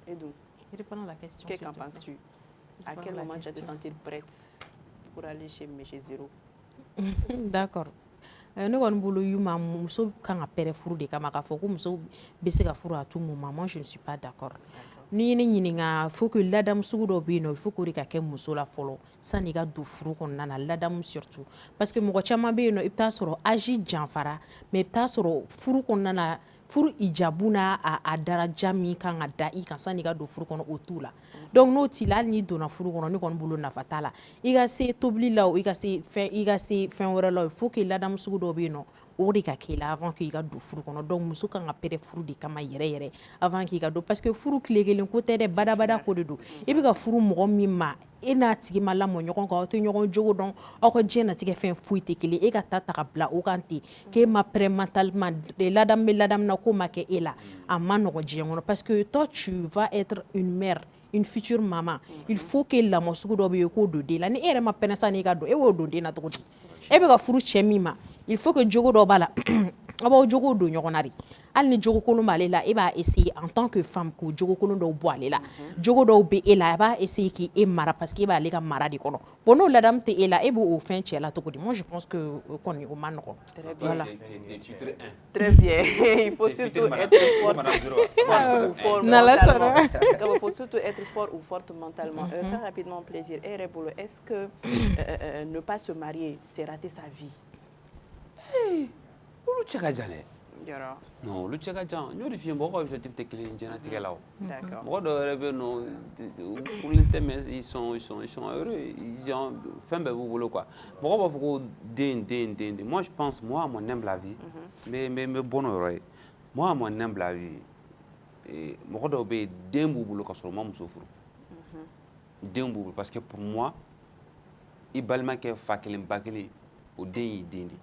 Speaker 1: Edou,
Speaker 3: répondons à la question.
Speaker 1: Qu'en penses-tu? À quel moment tu vas te sentir prête pour aller chez Zéro?
Speaker 3: D'accord. ne kɔni bolo Yuma muso kan ka pɛrɛ furu de kama k'a fɔ ko muso bɛ se ka furu à tout moment. Moi je ne suis pas d'accord. Ni ne ɲininka faut que ladamu sugu dɔ bɛ yen nɔ il faut que o de ka kɛ muso la fɔlɔ san'i ka don furu kɔnɔna na ladamu surtout parce que mɔgɔ caman bɛ yen nɔ i bɛ taa sɔrɔ âge janfara mais i bɛ taa sɔrɔ furu kɔnɔna na furu ijabu n'a a daraja min kan ka da i kan san'i ka don furu kɔnɔ o t'u la donc n'o t'i la hali n'i donna furu kɔnɔ ne kɔni bolo nafa t'a la i ka se tobili la o i ka se fɛn wɛrɛ la il faut que ladamu sugu dɔ bɛ yen nɔ o de ka k'i la avant que i ka don furu kɔnɔ donc muso kan ka pɛrɛ furu de kama yɛrɛ yɛrɛ avant k'i ka don parce que furu tile kelen ko tɛ dɛ badabada ko de don i bɛ ka furu mɔgɔ min ma e n'a tigi ma lamɔ ɲɔgɔn kan aw tɛ ɲɔgɔn jogo dɔn aw ka diɲɛnatigɛ fɛn foyi tɛ kelen e ka ta ka bila o kan ten k'e ma prêt mentalement ladamu bɛ ladamu na k'o ma kɛ e la a ma nɔgɔn diɲɛ kɔnɔ parce que toi tu vas être une mère une future maman il faut que lamɔ sugu dɔ bɛ yen k'o don den la ni e yɛrɛ ma pɛrɛn san'i ka don e b'o don den na cogo di e bɛ ka furu cɛ min ma il faut que jogo dɔ b'a la a b'aw jogo don ɲɔgɔn na de hali ni jogo kolon b'ale la e b'a essayer en tant que femme k'o jogo kolon dɔw bɔ ale la jogo dɔw bɛ e la a b'a essayer k'e mara parce que e b'ale ka mara de kɔnɔ bon n'o ladamu tɛ e la e b'o fɛn cɛ la cogo di moi je pense que o kɔni o ma nɔgɔn voilà
Speaker 1: Très bien. Il faut surtout être fort mentalement. Il faut surtout être fort ou forte mentalement. Très rapidement, plaisir. Et Rebolo, est-ce que ne pas se marier, c'est rater sa vie?
Speaker 4: olu cɛ ka jan dɛ
Speaker 1: Yɔrɔ.
Speaker 4: non olu cɛ ka jan n y'o de f'i ye mɔgɔ ka objectif tɛ kelen ye diɲɛnatigɛ la o
Speaker 1: D'accord.
Speaker 4: mɔgɔ dɔw yɛrɛ bɛ yen nɔ u furulen tɛ mais ils sont heureux ils ont fɛn bɛɛ b'u bolo quoi mɔgɔ b'a fɔ ko den moi je pense moi à mon humble avis n bɛ bɔ n'o yɔrɔ ye moi à mon humble avis mɔgɔ dɔw bɛ yen den b'u bolo ka sɔrɔ u ma muso furu den b'u bolo parce que pour moi i balimakɛ fa kelen ba kelen o den y'i den de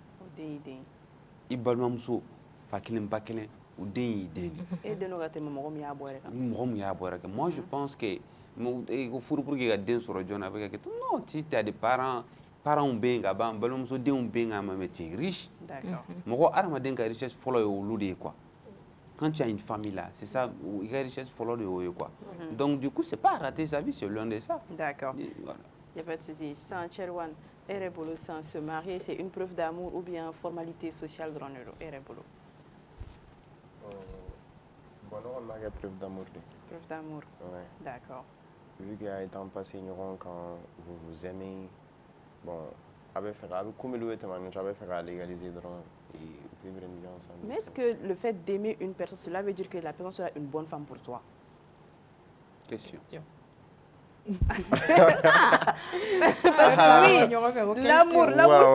Speaker 4: i balimamuso fa kelen ba kelen o den y'i den de
Speaker 1: e den n'o ka tɛmɛ mɔgɔ min y'a bɔ yɛrɛ kan
Speaker 4: mɔgɔ min y'a bɔ yɛrɛ kɛ moi je pense que ko furu pour que ka den sɔrɔ joona a bɛ kɛ non si t'as des parents bɛ yen ka ban balimamusodenw bɛ yen ka ban mais tu es riche mɔgɔ adamaden ka richesse fɔlɔ ye olu de ye quoi quand tu as une famille là c'est ça i ka richesse fɔlɔ de y'o ye quoi donc du coup c'est pas rater sa vie c'est loin de ça
Speaker 1: d'accord
Speaker 4: voilà.
Speaker 1: Il n'y a pas de souci. Sans Cherwan, Erebolo, sans se marier, c'est une preuve d'amour ou bien formalité sociale dans le Erebolo?
Speaker 5: Bon, non, on a preuve d'amour.
Speaker 1: Preuve d'amour.
Speaker 5: Ouais.
Speaker 1: D'accord.
Speaker 5: Vu qu'il y a été passé quand vous vous aimez, bon, avec comme il est j'avais fait légaliser et vivre une vie ensemble.
Speaker 1: Mais est-ce que le fait d'aimer une personne, cela veut dire que la personne sera une bonne femme pour toi?
Speaker 4: Question.
Speaker 1: Oui, l'amour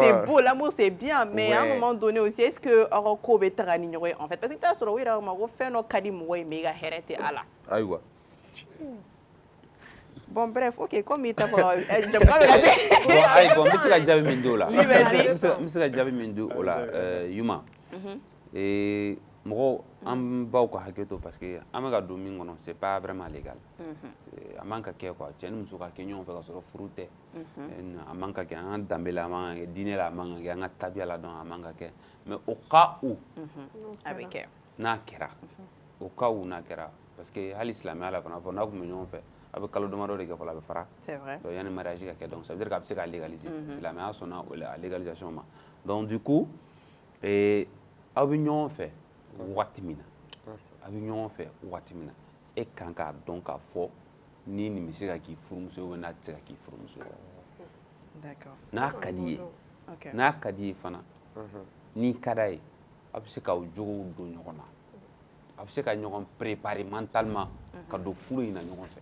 Speaker 1: c'est beau, l'amour c'est bien, mais à un moment donné aussi, est-ce que Oroko est en fait? Parce que tu as sur le fait no kadim way méga hérité à la.
Speaker 4: Aïwa.
Speaker 1: Bon bref, ok, comme il t'a
Speaker 4: bon bɛ se ka jaabi min di o la n bɛ se ka jaabi min di o la Yuma mɔgɔw an baw ka hakɛ to parce que an bɛ ka don min kɔnɔ c'est pas vraiment légal a man ka kɛ quoi cɛ ni muso ka kɛ ɲɔgɔn fɛ ka sɔrɔ furu tɛ a man ka kɛ an ka danbe la a man ka kɛ diinɛ la a man ka kɛ an ka tabiya la dɔn a man ka kɛ mais au cas où
Speaker 1: a bɛ kɛ
Speaker 4: n'a kɛra au cas où n'a kɛra parce que hali silamɛya la fana fɔ n'a tun bɛ ɲɔgɔn fɛ a bɛ kalo damadɔ de kɛ fɔlɔ a bɛ fara
Speaker 1: c'est vrai
Speaker 4: donc yanni mariage ka kɛ donc ça veut dire k'a bɛ se k'a légaliser silamɛya sɔnna a légalisation ma donc du coup aw bɛ ɲɔgɔn fɛ waati min na a bɛ ɲɔgɔn fɛ waati min na e kan k'a dɔn k'a fɔ ni nin bɛ se ka k'i furumuso ye ou n'a tɛ se ka k'i furumuso ye
Speaker 1: d'accord
Speaker 4: n'a ka di ye n'a ka di ye fana n'i ka d'a ye a bɛ se k'aw jogow don ɲɔgɔn na a bɛ se ka ɲɔgɔn préparer mentalement ka don furu in na ɲɔgɔn fɛ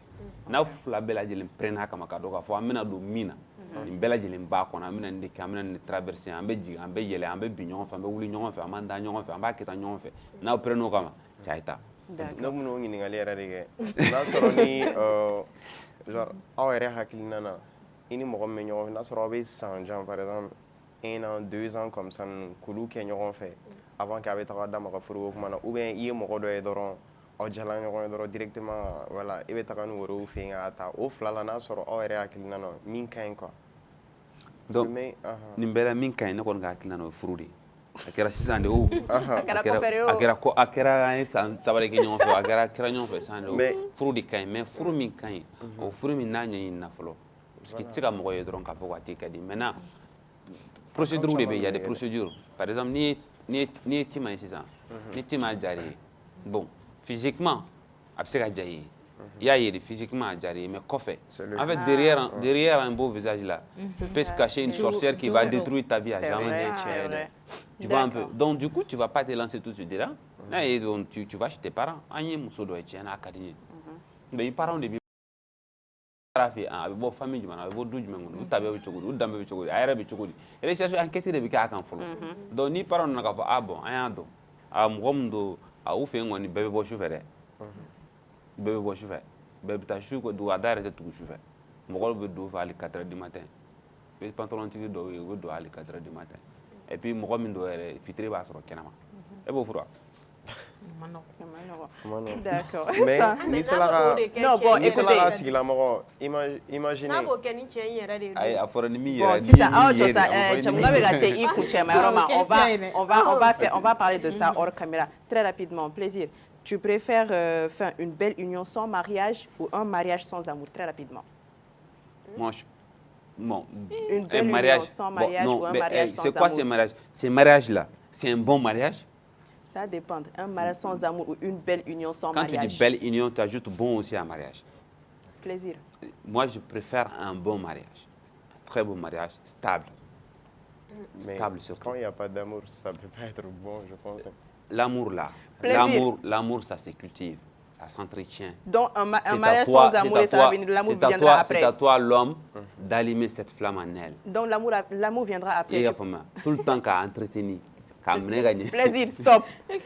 Speaker 4: n'aw fila bɛɛ lajɛlen pɛrɛnna kama ka dɔn k'a fɔ an bɛna don min na nin bɛɛ lajɛlen b'a kɔnɔ an bɛna nin de kɛ an bɛna nin traverser an bɛ jigin an bɛ yɛlɛ an bɛ bin ɲɔgɔn fɛ an bɛ wuli ɲɔgɔn fɛ an b'an da ɲɔgɔn fɛ an b'a kɛ tan ɲɔgɔn fɛ n'aw pɛrɛnn'o kama cɛ a ye taa
Speaker 5: ne kun y'o ɲininkali yɛrɛ de kɛ n'a sɔrɔ ni genre aw yɛrɛ hakilina na i ni mɔgɔ min bɛ ɲɔgɔn fɛ n'a sɔrɔ aw bɛ san jan par exemple 1 an 2 ans comme ça k'olu kɛ ɲɔgɔn fɛ avant que a bɛ taga da maga furuko kuma na ou bien i ye mɔgɔ dɔ ye dɔrɔn aw jala ɲɔgɔn ye dɔrɔn directement voilà i bɛ taga ni wɛrɛw fɛ yen k'a ta o fila la n'a sɔrɔ aw yɛrɛ hakilina na min ka ɲi quoi
Speaker 4: donc nin bɛɛ la min ka ɲi ne kɔni ka hakilina na o ye furu de ye a kɛra sisan de o a kɛra an ye san 3 de kɛ ɲɔgɔn fɛ a kɛra ɲɔgɔn fɛ sisan de o furu de ka ɲi mais furu min ka ɲi o furu min n'a ɲɛɲini na fɔlɔ parce que i tɛ se ka mɔgɔ ye dɔrɔn k'a fɔ k'a tɛ ka di maintenant procédure de il y a des procédures. Par exemple, ni tima c'est ça. Ni tima jari. Bon, physiquement, absega jari. Il y a physiquement jari, mais qu'en fait? En fait, derrière un beau visage là, peut se cacher une sorcière qui va détruire ta vie à jamais. Tu vois un peu. Donc du coup, tu vas pas te lancer tout de suite là. Et donc tu vas chez tes parents. Anye muso do etienne akadie. Mais les parents de rafi a bo famille jumana bo du jumana u tabe be cogodi u dambe be cogodi ayra be cogodi recherche enquête de be ka kan folo donc ni parents na ka fo ah bon aya do a mugom do a u fe ngoni bebe bo chauffeur bebe bo chauffeur bebe ta chou ko do adare se tout chauffeur mugol be do fa ali 4h du matin be pantalon tigi do we do ali 4h du matin et puis mugom do fitré ba soro kenama e bo furo
Speaker 1: D'accord.
Speaker 5: Mais ni cela
Speaker 1: non bon
Speaker 5: écoutez imaginez
Speaker 4: ay afora ni mi
Speaker 1: bon si ça on va parler de ça hors caméra très rapidement. Plaisir, tu préfères faire une belle union sans mariage ou un mariage sans amour? Très rapidement.
Speaker 4: Moi bon,
Speaker 1: une belle union sans mariage ou un mariage sans amour?
Speaker 4: C'est quoi ces mariages? Ces mariages là, c'est un bon mariage?
Speaker 1: Ça dépend. Un mariage sans amour ou une belle union sans mariage?
Speaker 4: Quand tu dis belle union, tu ajoutes bon aussi à mariage.
Speaker 1: Plaisir.
Speaker 4: Moi, je préfère un bon mariage. Très bon mariage, stable.
Speaker 5: Mais
Speaker 4: stable surtout.
Speaker 5: Quand il n'y a pas d'amour, ça ne peut pas être bon, je pense.
Speaker 4: L'amour là, l'amour ça se cultive, ça s'entretient.
Speaker 1: Donc un mariage sans amour, et ça va venir, l'amour viendra après.
Speaker 4: C'est à toi l'homme d'allumer cette flamme en elle.
Speaker 1: Donc l'amour viendra après.
Speaker 4: Et tout le temps qu'à entretenir.
Speaker 1: Plaisir, stop. Tu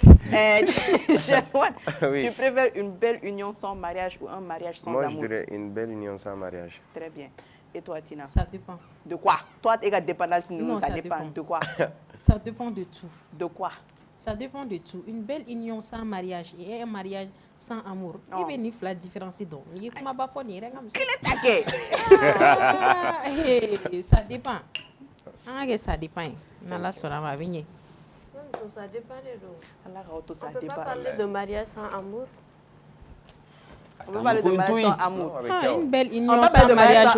Speaker 1: préfères une belle union sans mariage ou un mariage sans amour?
Speaker 5: Moi, je dirais une belle union sans mariage.
Speaker 1: Très bien. Et toi, Tina?
Speaker 3: Ça dépend.
Speaker 1: De quoi? Toi, tu as dépendance.
Speaker 3: Non,
Speaker 1: ça dépend. De quoi?
Speaker 3: Ça dépend de tout.
Speaker 1: De quoi?
Speaker 3: Ça dépend de tout. Une belle union sans mariage et un mariage sans amour. Il y a une différence. Il est
Speaker 1: taqué.
Speaker 3: Ça dépend. Ça dépend. Ça venir.
Speaker 2: Ça dépend de l'eau.
Speaker 1: On
Speaker 2: ne peut pas parler de mariage sans amour.
Speaker 1: On peut parler de mariage sans amour.
Speaker 3: Une belle union sans mariage.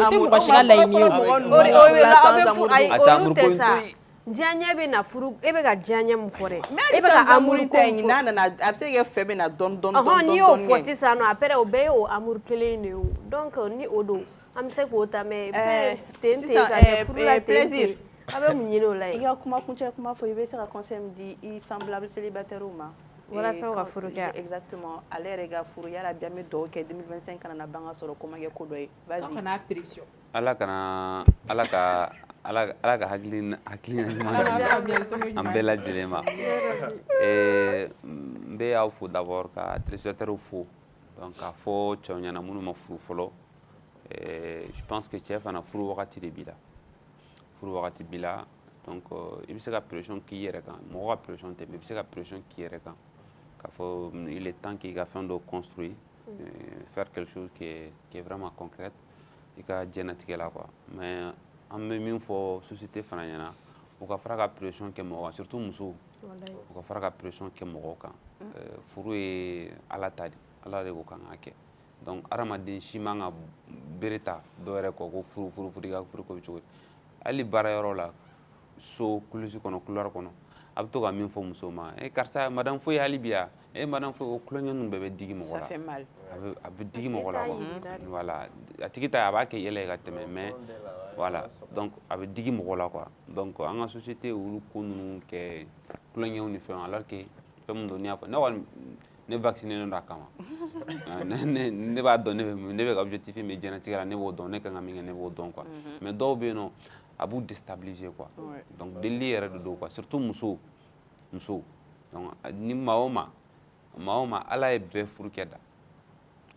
Speaker 2: Dianya be na furu e be ka dianya mu fore
Speaker 1: e be ka amour ko na na a se ke fe be na don
Speaker 2: ni o fo sisa no apere o be o amour kele ne o donc ni odo am se ko ta me tente ka furu la plaisir abe mu nyino la
Speaker 1: il y a kuma kunche kuma fo ibe se ka conseil me dit il semblable célibataire ou ma
Speaker 2: voilà ça on va furu ka
Speaker 1: exactement aller rega furu ya la bien me do ke 2025 kana na banga soro comment ye ko doy vas-y
Speaker 3: on a pression
Speaker 4: ala ka hakilina an bɛɛ lajɛlen ma n bɛ y'aw fo d'abord ka téléspectateurs fo donc k'a fɔ cɛw ɲɛna minnu ma furu fɔlɔ je pense que cɛ fana furu wagati de b'i la furu wagati b'i la donc i bɛ se ka pression k'i yɛrɛ kan mɔgɔ ka pression tɛ mais i bɛ se ka pression k'i yɛrɛ kan k'a fɔ il est temps k'i ka fɛn dɔ construire faire quelque chose qui est vraiment concrète i ka diɲɛnatigɛ la quoi mais an bɛ min fɔ société fana ɲɛna u ka fara ka pression kɛ mɔgɔw kan surtout musow u ka fara ka pression kɛ mɔgɔw kan furu ye ala ta de ala de ko kan ka kɛ donc adamaden si man ka bere ta dɔ yɛrɛ kɔ ko furu i ka furu ko bɛ cogo di hali baarayɔrɔ la so kulusi kɔnɔ couloir kɔnɔ a bɛ to ka min fɔ musow ma karisa madame foyi hali bi yan madame foyi o kulonkɛ ninnu bɛɛ bɛ digi mɔgɔ la a bɛ digi mɔgɔ la quoi voilà a tigi ta a b'a kɛ yɛlɛ ka tɛmɛ mais voilà donc a bɛ digi mɔgɔ la quoi donc an ka société olu ko ninnu kɛ kulonkɛw ni fɛnw alors que fɛn min don n'i y'a fɔ ne kɔni ne vacciné don a kama ne b'a dɔn ne bɛ ka objectif min diɲɛnatigɛ la ne b'o dɔn ne kan ka min kɛ ne b'o dɔn quoi mais dɔw bɛ yen nɔ a b'u déstabiliser quoi donc delili yɛrɛ de don quoi surtout musow donc ni maa o maa ala ye bɛɛ furukɛ da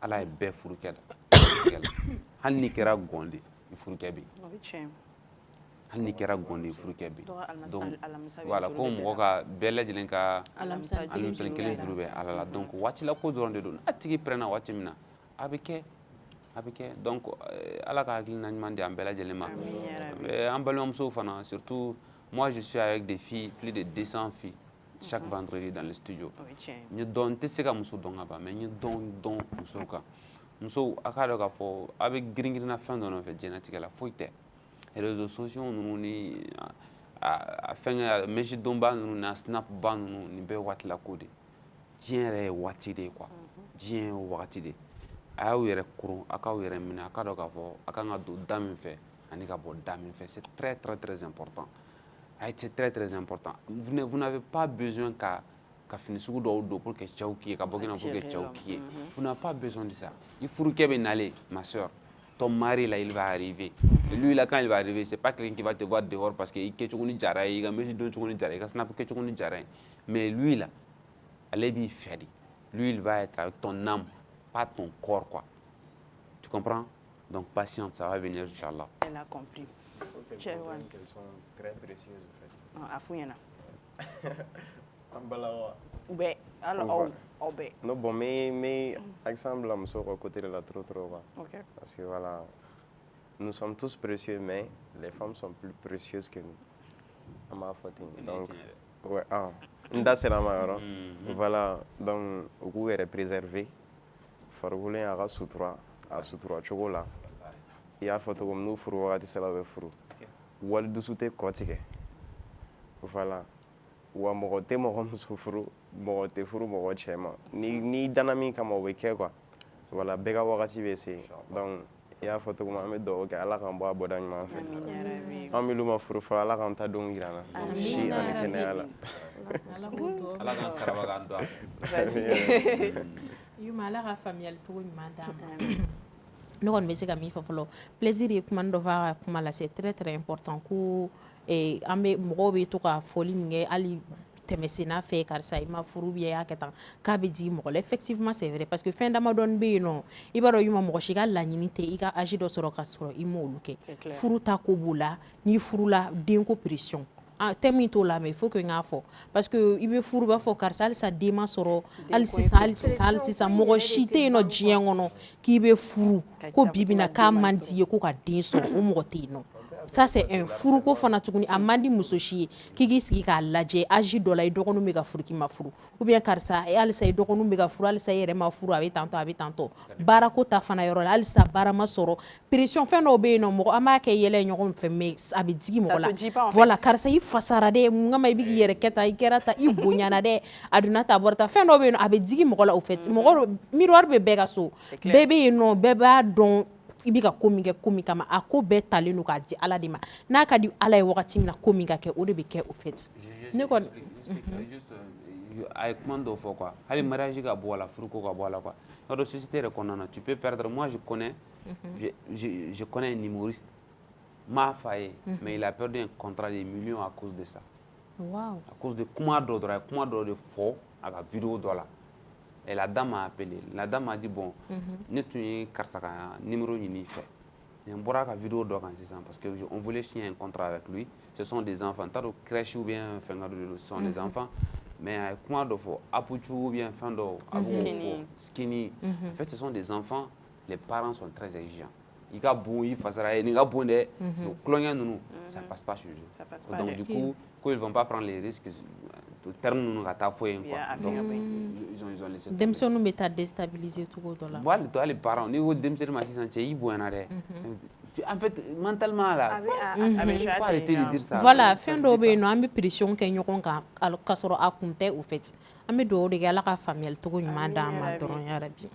Speaker 4: ala ye bɛɛ furukɛ da hali n'i kɛra gɔn de i furukɛ bɛ yen hali n'i kɛra gɔn de i furukɛ bɛ yen donc voilà ko mɔgɔ ka bɛɛ lajɛlen ka alamisalen kelen juru bɛ ala la donc waati la ko dɔrɔn de don n'a tigi pɛrɛnna waati min na a bɛ kɛ donc ala ka hakilina ɲuman di an bɛɛ lajɛlen ma an balimamusow fana surtout moi je suis avec des filles plus de 200 filles chaque vendredi dans le studio n ye dɔn n tɛ se ka muso dɔn ka ban mais n ye dɔn musow kan musow a k'a dɔn k'a fɔ a bɛ girin-girinna fɛn dɔ nɔfɛ diɲɛnatigɛ la foyi tɛ réseaux sociaux ninnu ni a fɛngɛ mesi donba ninnu na snap ba ninnu nin bɛɛ ye waati la ko de diɲɛ yɛrɛ ye waati de ye quoi diɲɛ ye wagati de a y'aw yɛrɛ koron a k'aw yɛrɛ minɛ a k'a dɔn k'a fɔ a kan ka don da min fɛ ani ka bɔ da min fɛ c'est très très très important c'est très très important vous n'avez pas besoin ka fini sugu dɔw don pour que cɛw k'i ye ka bɔ kɛnɛ pour que cɛw k'i ye vous n'avez pas besoin de ça i furukɛ bɛ nalen ma sœur ton mari là il va arriver et lui là quand il va arriver c'est pas quelqu'un qui va te voir dehors parce que il kɛcogo ni jara ye i ka mesi don cogo ni jara ye i ka snap kɛcogo ni jara ye mais lui là ale b'i fɛ de lui il va être avec ton âme pas ton corps quoi tu comprends donc patiente ça va venir inchallah.
Speaker 1: Elle a compris.
Speaker 5: Qu'elles sont très précieuses en fait.
Speaker 1: A fouillana.
Speaker 5: Ben,
Speaker 1: alors
Speaker 5: non bon mais exemple là muso ko côté de la trop quoi.
Speaker 1: OK.
Speaker 5: Parce que voilà, nous sommes tous précieux mais les femmes sont plus précieuses que nous. À ma faute. Donc ouais nda sera ma yɔrɔ. Voilà, donc u k'u yɛrɛ préserver farikolo in a ka sutura a sutura cogo la i y'a fɔ cogo min n'u furu wagati sera u bɛ furu wali dusu tɛ kɔ tigɛ voilà wa mɔgɔ tɛ mɔgɔ muso furu mɔgɔ tɛ furu mɔgɔ cɛ ma ni danna min kama o bɛ kɛ quoi voilà bɛɛ ka wagati bɛ se donc i y'a fɔ cogo min an bɛ dugawu kɛ ala k'an bɔ a bɔda ɲuman fɛ an minnu ma furu fɔlɔ ala k'an ta don jira an na si ani kɛnɛya la
Speaker 4: ala k'an karaba k'an don a fɛ.
Speaker 3: Yuma ala ka faamuyali cogo ɲuman d'a ma ne kɔni bɛ se ka min fɔ fɔlɔ plaisir ye kuma dɔ fɔ a ka kuma la c'est très très important ko an bɛ mɔgɔw bɛ to ka fɔli min kɛ hali tɛmɛsenna fɛ karisa i ma furu bɛ y'a kɛ tan k'a bɛ jigin mɔgɔ la effectivement c'est vrai parce que fɛn damadɔni bɛ yen nɔ i b'a dɔn Yuma mɔgɔ si ka laɲini tɛ i ka âge dɔ sɔrɔ ka sɔrɔ i m'olu kɛ furu ta ko b'o la n'i furula denko pression tɛ min t'o la mais il faut que n k'a fɔ parce que i bɛ furu b'a fɔ karisa halisa den ma sɔrɔ hali sisan mɔgɔ si tɛ yen nɔ diɲɛ kɔnɔ k'i bɛ furu ko bi bi in na k'a man di ye ko ka den sɔrɔ o mɔgɔ tɛ yen nɔ ça c'est un furuko fana tuguni a man di muso si ye k'i k'i sigi k'a lajɛ âge dɔ la i dɔgɔninw bɛ ka furu k'i ma furu ou bien karisa halisa i dɔgɔninw bɛ ka furu halisa i yɛrɛ ma furu a bɛ tantɔ baarako ta fana yɔrɔ la halisa baara ma sɔrɔ pression fɛn dɔw bɛ yen nɔ mɔgɔ an b'a kɛ yɛlɛ ɲɔgɔn fɛ mais a bɛ digi mɔgɔ la voilà karisa i fasara dɛ mun kama i bɛ k'i yɛrɛ kɛ tan i kɛra tan i bonyana dɛ a donna ta a bɔra tan fɛn dɔw bɛ yen nɔ a bɛ digi mɔgɔ la au fait mɔgɔ miroir bɛ bɛɛ ka so bɛɛ bɛ yen nɔ bɛɛ b'a dɔn i bɛ ka ko min kɛ ko min kama a ko bɛɛ talen don k'a di ala de ma n'a ka di ala ye wagati min na ko min ka kɛ o de bɛ kɛ au fait ne kɔni
Speaker 4: a ye kuma dɔw fɔ quoi hali mariage ka bɔ a la furuko ka bɔ a la quoi n'o tɛ société yɛrɛ kɔnɔna na tu peux perdre moi je connais un humoriste m'a f'a ye mais il a perdu un contrat de millions à cause de ça
Speaker 3: wow
Speaker 4: à cause de kuma dɔ dɔrɔn a ye kuma dɔ de fɔ a ka vidéo dɔ la et la dame m'a appelé la dame m'a dit bon ne tun ye karisa ka numéro ɲini fɛ mais n bɔra ka vidéo dɔ kan sisan parce que on voulait signer un contrat avec lui ce sont des enfants t'a dɔn crèche ou bien fɛn ka dɔ ce sont des enfants mais a ye kuma dɔ fɔ apuchu ou bien fɛn dɔ a b'o fɔ skinny en fait ce sont des enfants les parents sont très exigeants i ka bon i fasara ye nin ka bon dɛ tulonkɛ ninnu ça passe pas chez eux donc du coup ko ils vont pas prendre les risques terme ninnu ka taa fɔ yen quoi donc ils ont laissé
Speaker 3: denmisɛnninw bɛ taa déstabiliser cogo dɔ la
Speaker 4: hali to hali parents n'i ko denmisɛnnin ma sisan cɛ i bonyana dɛ en fait mentalement là faut arrêter de dire ça
Speaker 3: voilà fɛn dɔw bɛ yen nɔ an bɛ pression kɛ ɲɔgɔn kan ka sɔrɔ a kun tɛ au fait an bɛ dugawu de kɛ ala ka faamuyali cogo ɲuman d'an ma dɔrɔn yarabi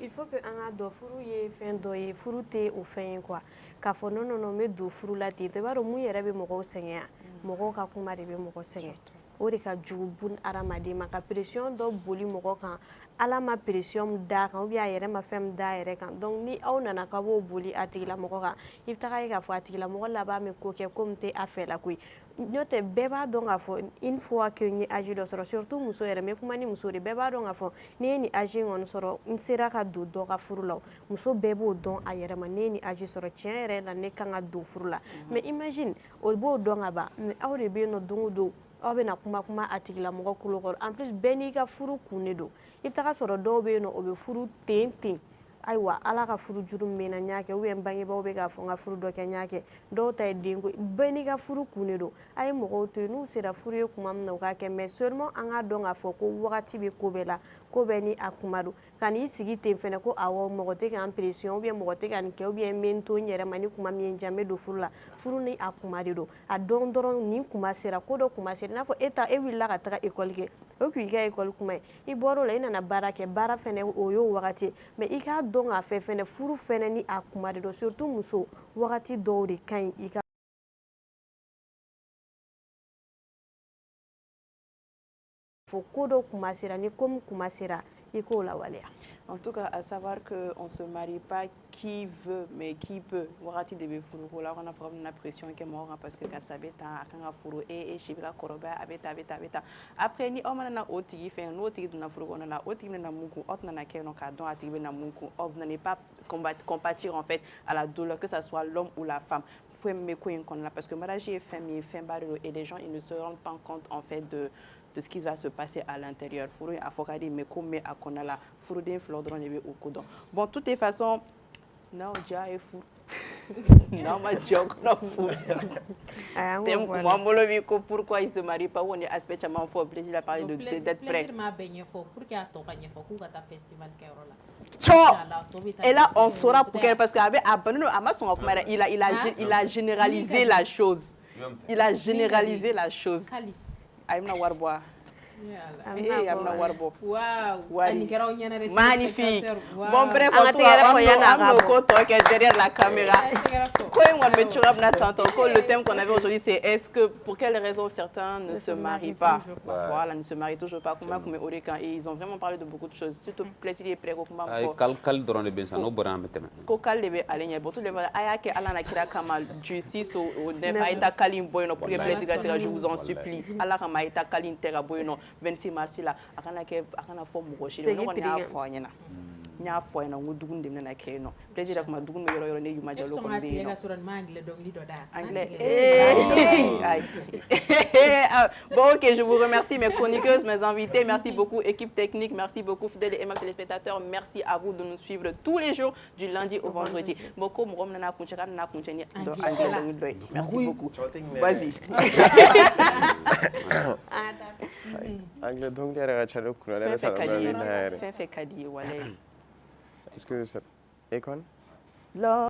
Speaker 2: il faut que an ka dɔn furu ye fɛn dɔ ye furu tɛ o fɛn ye quoi k'a fɔ non non non n bɛ don furu la ten to i b'a dɔn mun yɛrɛ bɛ mɔgɔw sɛgɛn mɔgɔw ka kuma de bɛ mɔgɔ sɛgɛn o de ka jugu bun adamaden ma ka pression dɔ boli mɔgɔ kan ala ma pression min d'a kan ou bien a yɛrɛ ma fɛn min d'a yɛrɛ kan donc ni aw nana k'a b'o boli a tigilamɔgɔ kan i bɛ taga ye k'a fɔ a tigilamɔgɔ laban bɛ ko kɛ ko min tɛ a fɛ la koyi n'o tɛ bɛɛ b'a dɔn k'a fɔ une fois que n ye âge dɔ sɔrɔ surtout muso yɛrɛ n bɛ kuma ni muso de bɛɛ b'a dɔn k'a fɔ ni ye nin âge in kɔni sɔrɔ n sera ka don dɔ ka furu la muso bɛɛ b'o dɔn a yɛrɛ ma ne ye nin âge sɔrɔ tiɲɛ yɛrɛ la ne kan ka don furu la mais imagine o b'o dɔn ka ban mais aw de bɛ yen nɔ don o don aw bɛna kuma a tigilamɔgɔ kulo kɔrɔ en plus bɛɛ n'i ka furu kun de don i bɛ taga sɔrɔ dɔw bɛ yen nɔ o bɛ furu ten ayiwa ala ka furu juru min na ɲa kɛ ou bien bangebaw bɛ k'a fɔ n ka furu dɔ kɛ ɲa kɛ dɔw ta ye denko bɛɛ n'i ka furu kun de don a ye mɔgɔw to yen n'u sera furu ye kuma min na u k'a kɛ mais seulement an k'a dɔn k'a fɔ ko wagati bɛ ko bɛɛ la ko bɛɛ ni a kuma don ka n'i sigi ten fɛnɛ ko awɔ mɔgɔ tɛ k'an pression ou bien mɔgɔ tɛ ka nin kɛ ou bien n bɛ n to n yɛrɛ ma ni kuma min ye n diya n bɛ don furu la furu ni a kuma de don a dɔn dɔrɔn nin kuma sera ko dɔ kuma sera i n'a fɔ e wulila ka taga école kɛ o tun y'i ka école kuma ye i bɔr'o la i nana baara kɛ baara fɛnɛ o y'o wagati ye mais i k'a dɔn k'a fɛ fɛnɛ furu fɛnɛ ni a kuma de don surtout muso wagati dɔw de ka ɲi i ka fo ko dɔ kuma sera ni ko min kuma sera i k'o lawaleya.
Speaker 1: En tout cas, à savoir qu'on ne se marie pas qui veut, mais qui peut. Wagati de be furu ko la on a vraiment une pression que mort parce que quand ça beta akanga furu shibira koroba abeta. Après ni o mana o tigi fait no tigi na furu on na o tigi na muku ot na ke no ka don atibe na muku of ne pas compatir en fait à la douleur que ça soit l'homme ou la femme. Faut me ko en là parce que mariage est famille et les gens ils ne se rendent pas compte en fait de ce qui va se passer à l'intérieur. Furu afokadi me ko me akona la furu den fleur dron yebe okodon. Bon toutes les façons non dia est fou. Non ma joke non fou. Tem kuma molo bi ko pourquoi il se marie pas on est aspect tellement fort plaisir à parler d'être prêt.
Speaker 3: Plaisir ma benye fo pour que to kanye fo ku ta festival Kairola.
Speaker 1: Et là on saura pourquoi parce que avec Abano Amason il a généralisé la chose. Il a généralisé la chose. Aïmna Warboa. Magnifique. Bon, bref, on derrière la caméra. Le thème qu'on avait aujourd'hui, c'est est-ce que, pour quelles raisons certains ne se marient pas? Voilà, ne se marient toujours pas. Et ils ont vraiment parlé de beaucoup de choses. Surtout, plaisir et pré. Je vous en supplie. 26 mars la akana fo mugo shi no ko nya fo nyina nya fo na ngudugun dem na kay no plaisir ko ma dugun me yoro ne yuma jalo ko be no anglais bon OK, je vous remercie mes chroniqueuses, mes invités, merci beaucoup équipe technique, merci beaucoup fidèles et aimables téléspectateurs, merci à vous de nous suivre tous les jours du lundi au vendredi. Beaucoup mo na kunchaka na kuncheni do anglais. Merci beaucoup. Vas-y.
Speaker 5: Anglais donc derrière chalo kuna derrière ça
Speaker 1: fait kadi wala
Speaker 5: est-ce que c'est école